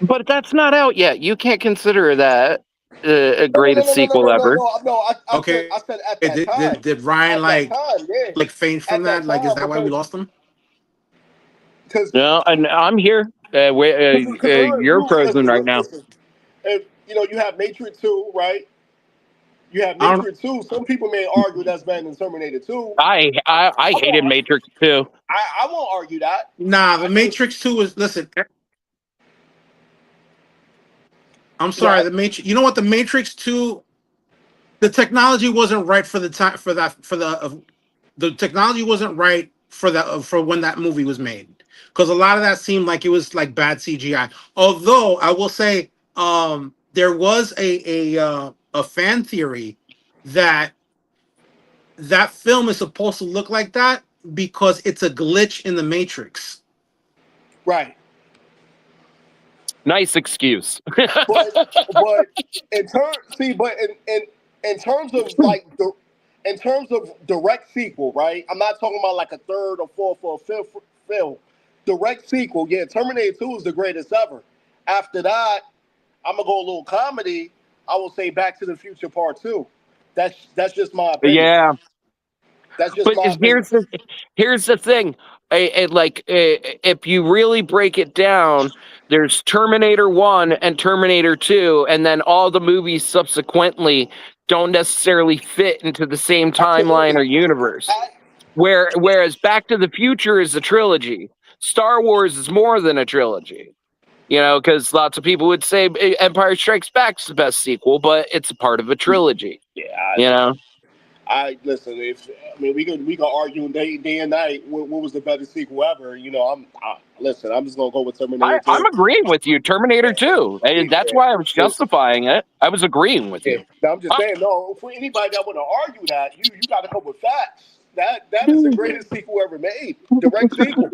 But that's not out yet. You can't consider that a No, no, no, greatest no, no, no, sequel no, no, ever. no. No, Okay, I said at that did, time. did, did Ryan At that time, yeah. like faint from At that that? Like, is time, that why we lost him? because No, and I'm here. You're frozen right now. listen, if you have Matrix 2, right? You have I don't. Matrix 2. Some people may argue that's better than Terminator 2. I I hated won't, Matrix too. I won't argue that. Nah, the I think Matrix 2 is. Listen, I'm go sorry. ahead. The Matrix. You know what? The Matrix 2. The technology wasn't right for the time for that for the technology wasn't right for that for when that movie was made, because a lot of that seemed like it was like bad CGI. Although I will say, there was a fan theory that that film is supposed to look like that because it's a glitch in the Matrix. Right. Nice excuse. But in terms of like in terms of direct sequel, right? I'm not talking about like a third or fourth or fifth film. Direct sequel, yeah. Terminator 2 is the greatest ever. After that, I'm gonna go a little comedy. I will say Back to the Future Part 2. That's just my opinion. Yeah. That's just But my opinion. here's the thing. If you really break it down, there's Terminator 1 and Terminator 2, and then all the movies subsequently don't necessarily fit into the same timeline or Absolutely. universe. Whereas Back to the Future is a trilogy. Star Wars is more than a trilogy. You know, because lots of people would say Empire Strikes Back's the best sequel, but it's a part of a trilogy. Yeah, You know? I listen. If I mean, we could argue day and night what was the better sequel ever. You know, listen. I'm just gonna go with Terminator I'm 2. agreeing with you. Terminator 2. And that's Yeah, why I was justifying it. I was agreeing with yeah. you. Now, I'm just saying, no. For anybody that want to argue that, you got to come with facts. That is the greatest sequel ever made. Direct sequel.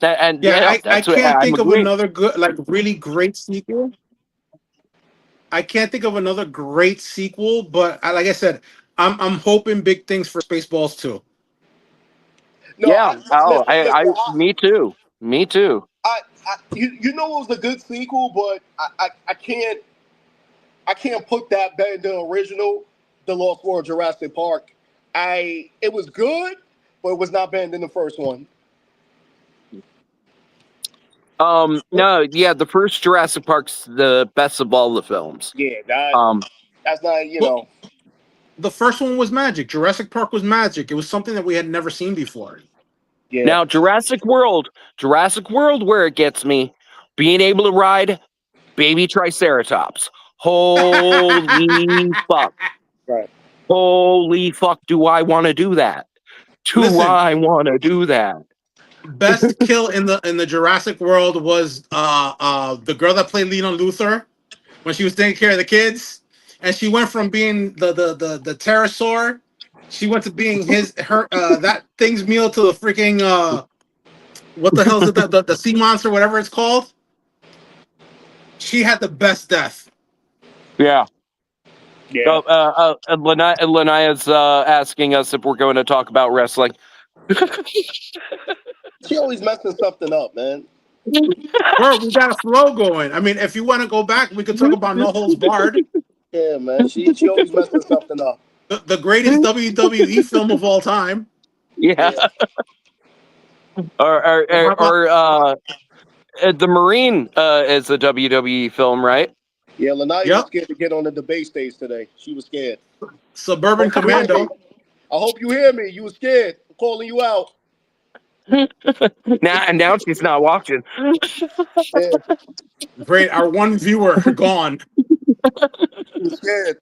And Yeah, yeah, I that's what can't I'm think of agreeing. another good, like really great sequel. I can't think of another great sequel, but like I said, I'm hoping big things for Spaceballs too. No, Yeah. Oh, listen. me too. Me too. You know it was a good sequel, but I can't put that better than the original, The Lost World Jurassic Park. It was good, but it was not better than the first one. No, yeah, the first Jurassic Park's the best of all the films. Yeah, Um, that's not Well, the first one was magic. Jurassic Park was magic. It was something that we had never seen before. yeah. Now Jurassic World, where it gets me, being able to ride baby Triceratops. Holy fuck. Right. Holy fuck, do I want to do that? Do Listen, I want to do that? best kill in the Jurassic World was the girl that played Lena Luthor when she was taking care of the kids, and she went from being the pterosaur, she went to being her that thing's meal to the freaking what the hell is it, the sea monster, whatever it's called. She had the best death. Yeah. Yeah. Lanaya's asking us if we're going to talk about wrestling. She always messing something up, man. Bro, we got a flow going. I mean, if you want to go back, we could talk about No Holds Barred, Yeah, man. She always messing something up. the greatest WWE film of all time. Yeah. Yeah. How about Or the Marine is a WWE film, right? Yeah, Lanaya was yep, scared to get on the debate stage today. She was scared. Suburban Hope you hear me. Commando. I hope you hear me. You were scared. I'm calling you out. Now she's not watching. Yeah, Great, our one viewer gone. she was scared.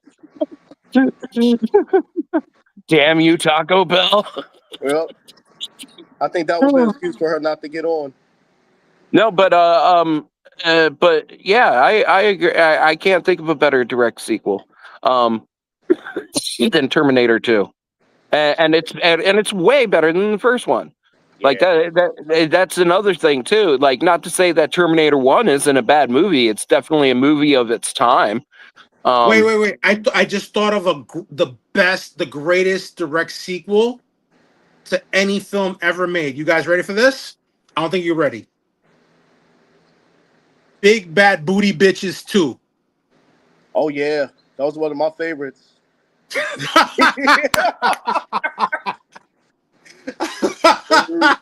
Damn you, Taco Bell. Well, I think that was the excuse for her not to get on. No, but yeah, I agree. I can't think of a better direct sequel than Terminator 2, and it's way better than the first one. Like Yeah. that's another thing too. Like, not to say that Terminator 1 isn't a bad movie. It's definitely a movie of its time. Wait. I just thought of the greatest direct sequel to any film ever made. You guys ready for this? I don't think you're ready. Big Bad Booty Bitches 2. Oh yeah, that was one of my favorites.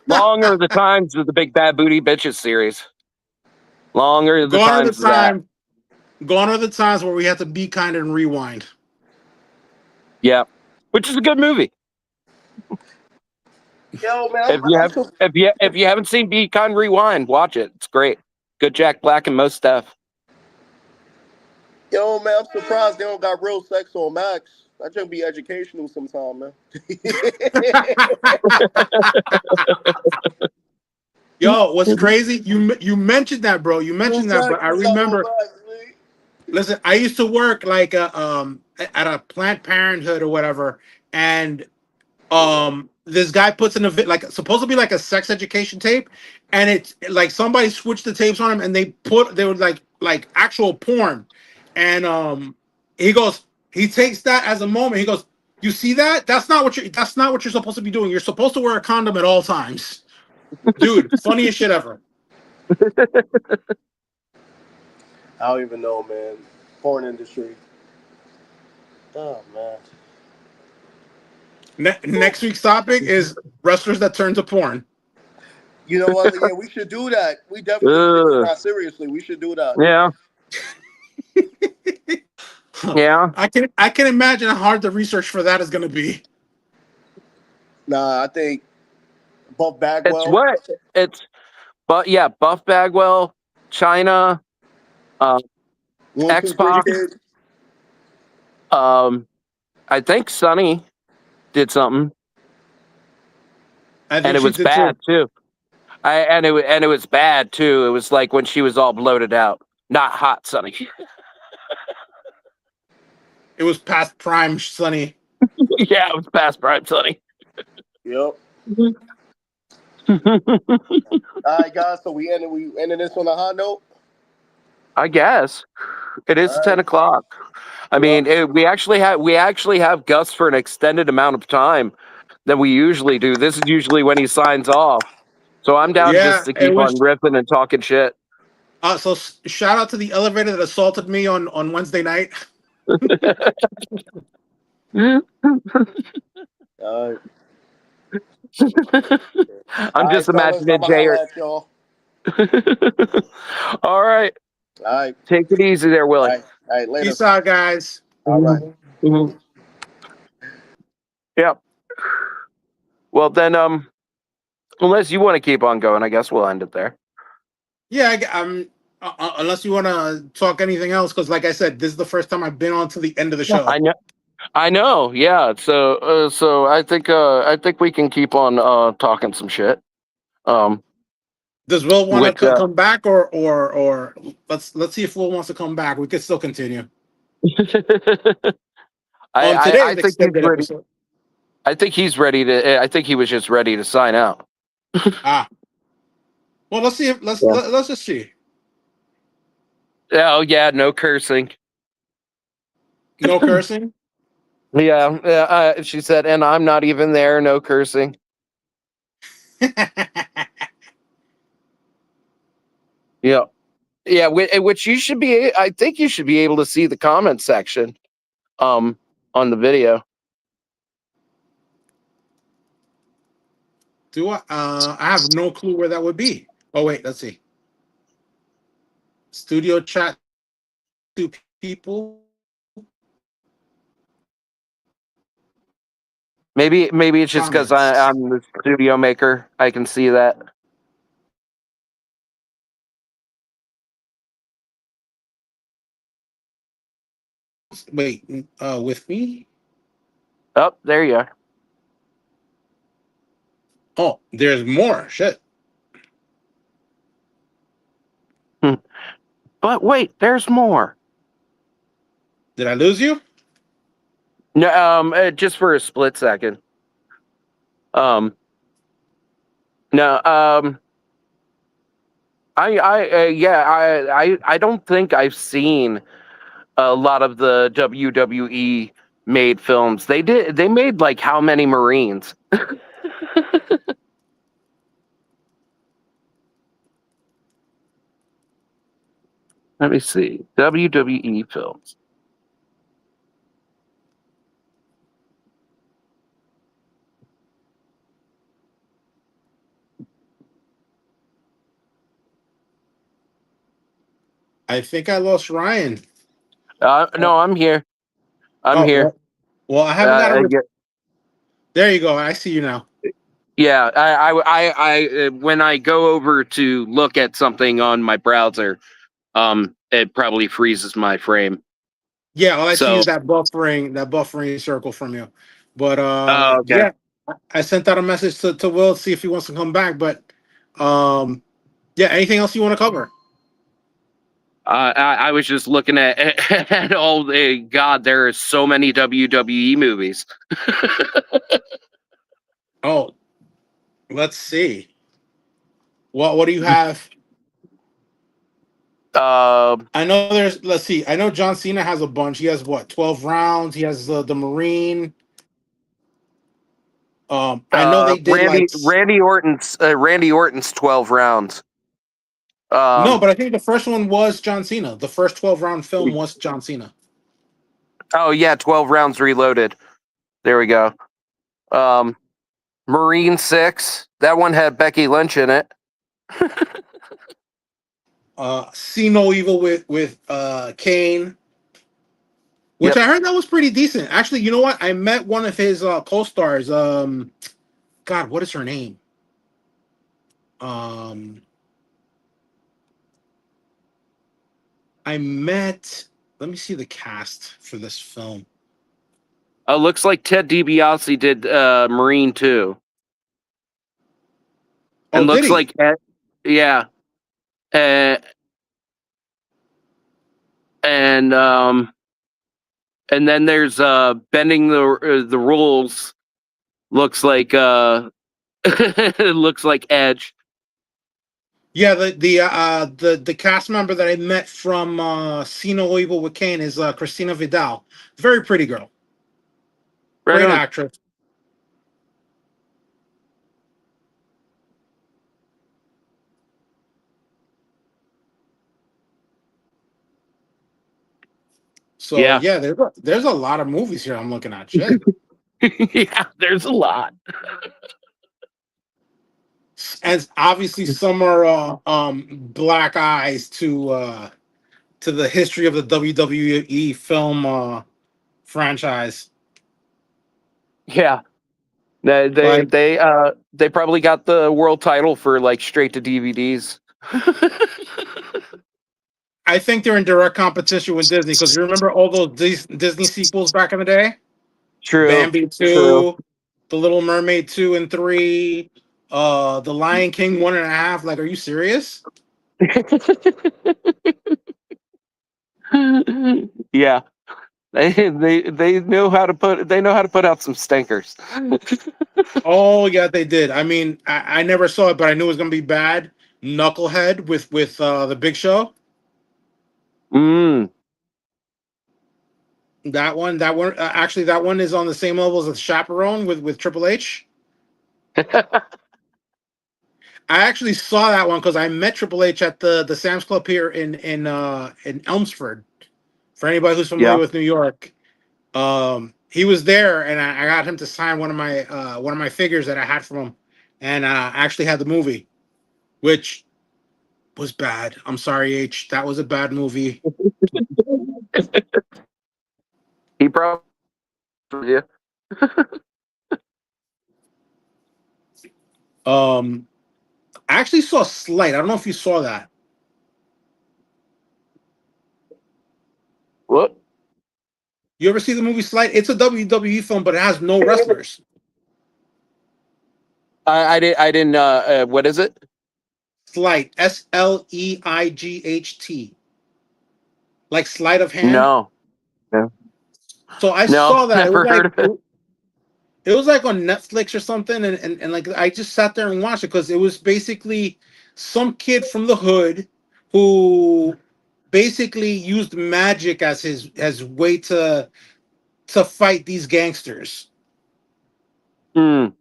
Long are the times of the Big Bad Booty Bitches series. Long are the Gone are the times of that. time. Gone are the times where we have to be kind and rewind. Yeah, which is a good movie. Yo, man, If you haven't seen Be Kind Rewind, watch it. It's great. Good Jack Black and most stuff. I'm surprised they don't got real sex on Max. That should be educational sometime, man. Yo, what's crazy? You mentioned that, bro. You mentioned that, but I remember. Listen, I used to work like at a Planned Parenthood or whatever, and this guy puts in a like supposed to be like a sex education tape, and it's like somebody switched the tapes on him, and they were like actual porn, and he takes that as a moment. He goes, "You see that? That's not what you're supposed to be doing. You're supposed to wear a condom at all times." Dude, funniest shit ever. I don't even know, man. Porn industry. Oh man. Next week's topic is wrestlers that turn to porn. You know what? Yeah, we should do that. We definitely should. Not seriously, we should do that. Yeah. Yeah. I can imagine how hard the research for that is going to be. Nah, I think Buff Bagwell. Buff Bagwell, China, X-Pac. I think Sonny did something, and it was bad too. And it was bad too. It was like when she was all bloated out, not hot Sonny. It was past prime Sonny. Yeah, it was past prime Sonny. Yep. All right, guys. So we ended this on a high note. I guess it is 10 o'clock. I mean, we actually have Gus for an extended amount of time than we usually do. This is usually when he signs off. So I'm down just to keep on riffing and talking shit. So shout out to the elevator that assaulted me on Wednesday night. I'm just imagining Jay. All right. All right. Take it easy there, Willie. All right. Later. Peace out, guys. All right. Mm-hmm. Yep. Well, then, unless you want to keep on going, I guess we'll end it there. Yeah, unless you want to talk anything else, because like I said, this is the first time I've been on to the end of the show. I know. Yeah. So I think we can keep on talking some shit. Does Will want to come back, or let's see if Will wants to come back? We could still continue. I think he's ready. I think he's ready to. I think he was just ready to sign out. Well, let's see. Let's just see. Oh yeah, no cursing. No cursing. Yeah. She said, and I'm not even there. No cursing. Yeah. Yeah, which you should be. I think you should be able to see the comment section, on the video. Do I? I have no clue where that would be. Oh wait, let's see. Studio chat to people. Maybe it's just because I'm the studio maker. I can see that. Wait, with me? Oh, there you are. Oh, there's more. Shit. But wait, there's more. Did I lose you? No, just for a split second. No, I don't think I've seen a lot of the WWE made films. They made like how many Marines? Let me see. WWE films. I think I lost Ryan. No, I'm here. I'm here. Well, I haven't got There you go. I see you now. Yeah, I when I go over to look at something on my browser, it probably freezes my frame. Yeah, all I see is that buffering circle from you. But okay. Yeah, I sent out a message to Will to see if he wants to come back. But yeah, anything else you want to cover? I was just looking at all the God. There are so many WWE movies. Oh, let's see. What do you have? Um, I know there's. Let's see. I know John Cena has a bunch. He has what? 12 rounds. He has the Marine. I know they did like Randy Orton's 12 rounds. no, Um, but I think the first one was John Cena. The first 12-round film was John Cena. oh yeah, 12 rounds reloaded. There we go. Um, Marine 6. That one had Becky Lynch in it. See No Evil with Kane, which Yep. I heard that was pretty decent. Actually, you know what? I met one of his co-stars. God, what is her name? Um, I met. Let me see the cast for this film. Looks like Ted DiBiase did Marine too. Oh, And did looks he? like yeah. Uh, and and then there's bending the rules. Looks like it looks like Edge. Yeah, the cast member that I met from See No Evil with Kane is Christina Vidal. Very pretty girl. Right Great on. actress. So Yeah. yeah, there's a lot of movies here I'm looking at. Shit. Yeah, there's a lot. And obviously some are black eyes to the history of the WWE film franchise. Yeah. Like They probably got the world title for like straight to DVDs. I think they're in direct competition with Disney because you remember all those Disney sequels back in the day? True. Bambi True. 2, The Little Mermaid 2 and 3, The Lion King 1.5. Like, are you serious? Yeah. They know how to put out some stinkers. Oh yeah, they did. I mean, I never saw it, but I knew it was gonna be bad. Knucklehead with the Big Show. Mm. That one, actually, that one is on the same level as Chaperone with Triple H. I actually saw that one because I met Triple H at the Sam's Club here in Elmsford. For anybody who's familiar Yeah. with New York, he was there, and I got him to sign one of my figures that I had from him, and I actually had the movie, which was bad. I'm sorry, H. That was a bad movie. He probably yeah. I actually saw Slight. I don't know if you saw that. What? You ever see the movie Slight? It's a WWE film, but it has no wrestlers. I didn't what is it? Slight, Sleight, like sleight of hand. No. No. So I No, saw that. It was never heard like of it. it was like on Netflix or something, and like I just sat there and watched it because it was basically some kid from the hood who basically used magic as his way to fight these gangsters. Mm,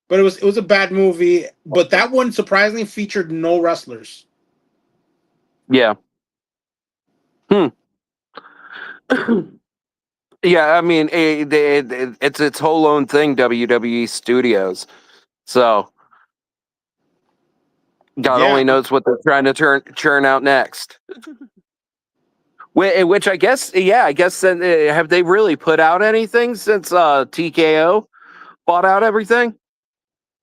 But it was a bad movie. But that one surprisingly featured no wrestlers. yeah. Hmm. Yeah, I mean, it's its whole own thing, WWE Studios. So God Yeah, only knows what they're trying to churn out next. Which I guess, yeah, I guess then have they really put out anything since TKO bought out everything? I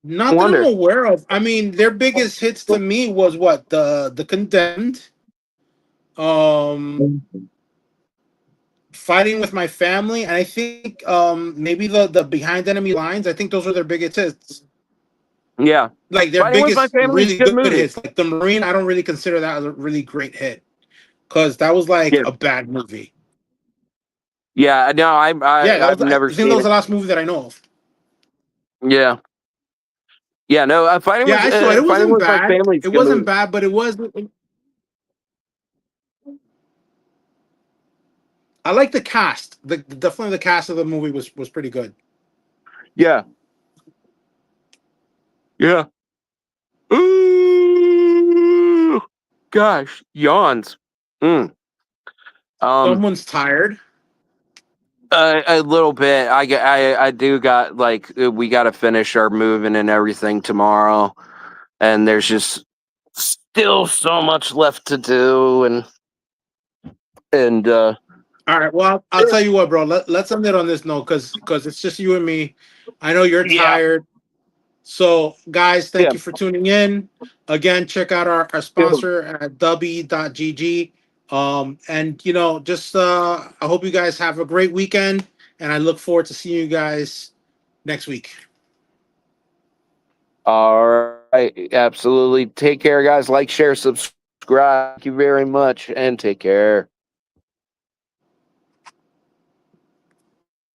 not that I'm wonder. aware of. I mean, their biggest hits to me was what the Condemned, um, Fighting with My Family, and I think maybe the Behind Enemy Lines. I think those were their biggest hits. Yeah, Like their Fighting with My biggest Family is a really good good movie. hits. Like the Marine, I don't really consider that a really great hit because that was like Yeah. a bad movie. Yeah, no, Yeah, that I've was. I never think that seen was it. the last movie that I know of. Yeah, yeah, no, Yeah, I saw it. It Fighting wasn't with My bad. Family's It a good wasn't movie. bad, but it was. I like the cast. Definitely the cast of the movie was pretty good. Yeah, yeah. Ooh, gosh, yawns. Mm. Um, Someone's tired. a little bit. I do got like we got to finish our moving and everything tomorrow, and there's just still so much left to do, and All right. Well, I'll tell you what, bro. Let's end it on this note because it's just you and me. I know you're yeah, tired. So, guys, thank yeah, you for tuning in. Again, check out our yeah. sponsor at w.gg. And just I hope you guys have a great weekend, and I look forward to seeing you guys next week. All right, absolutely. Take care, guys. Like, share, subscribe. Thank you very much, and take care.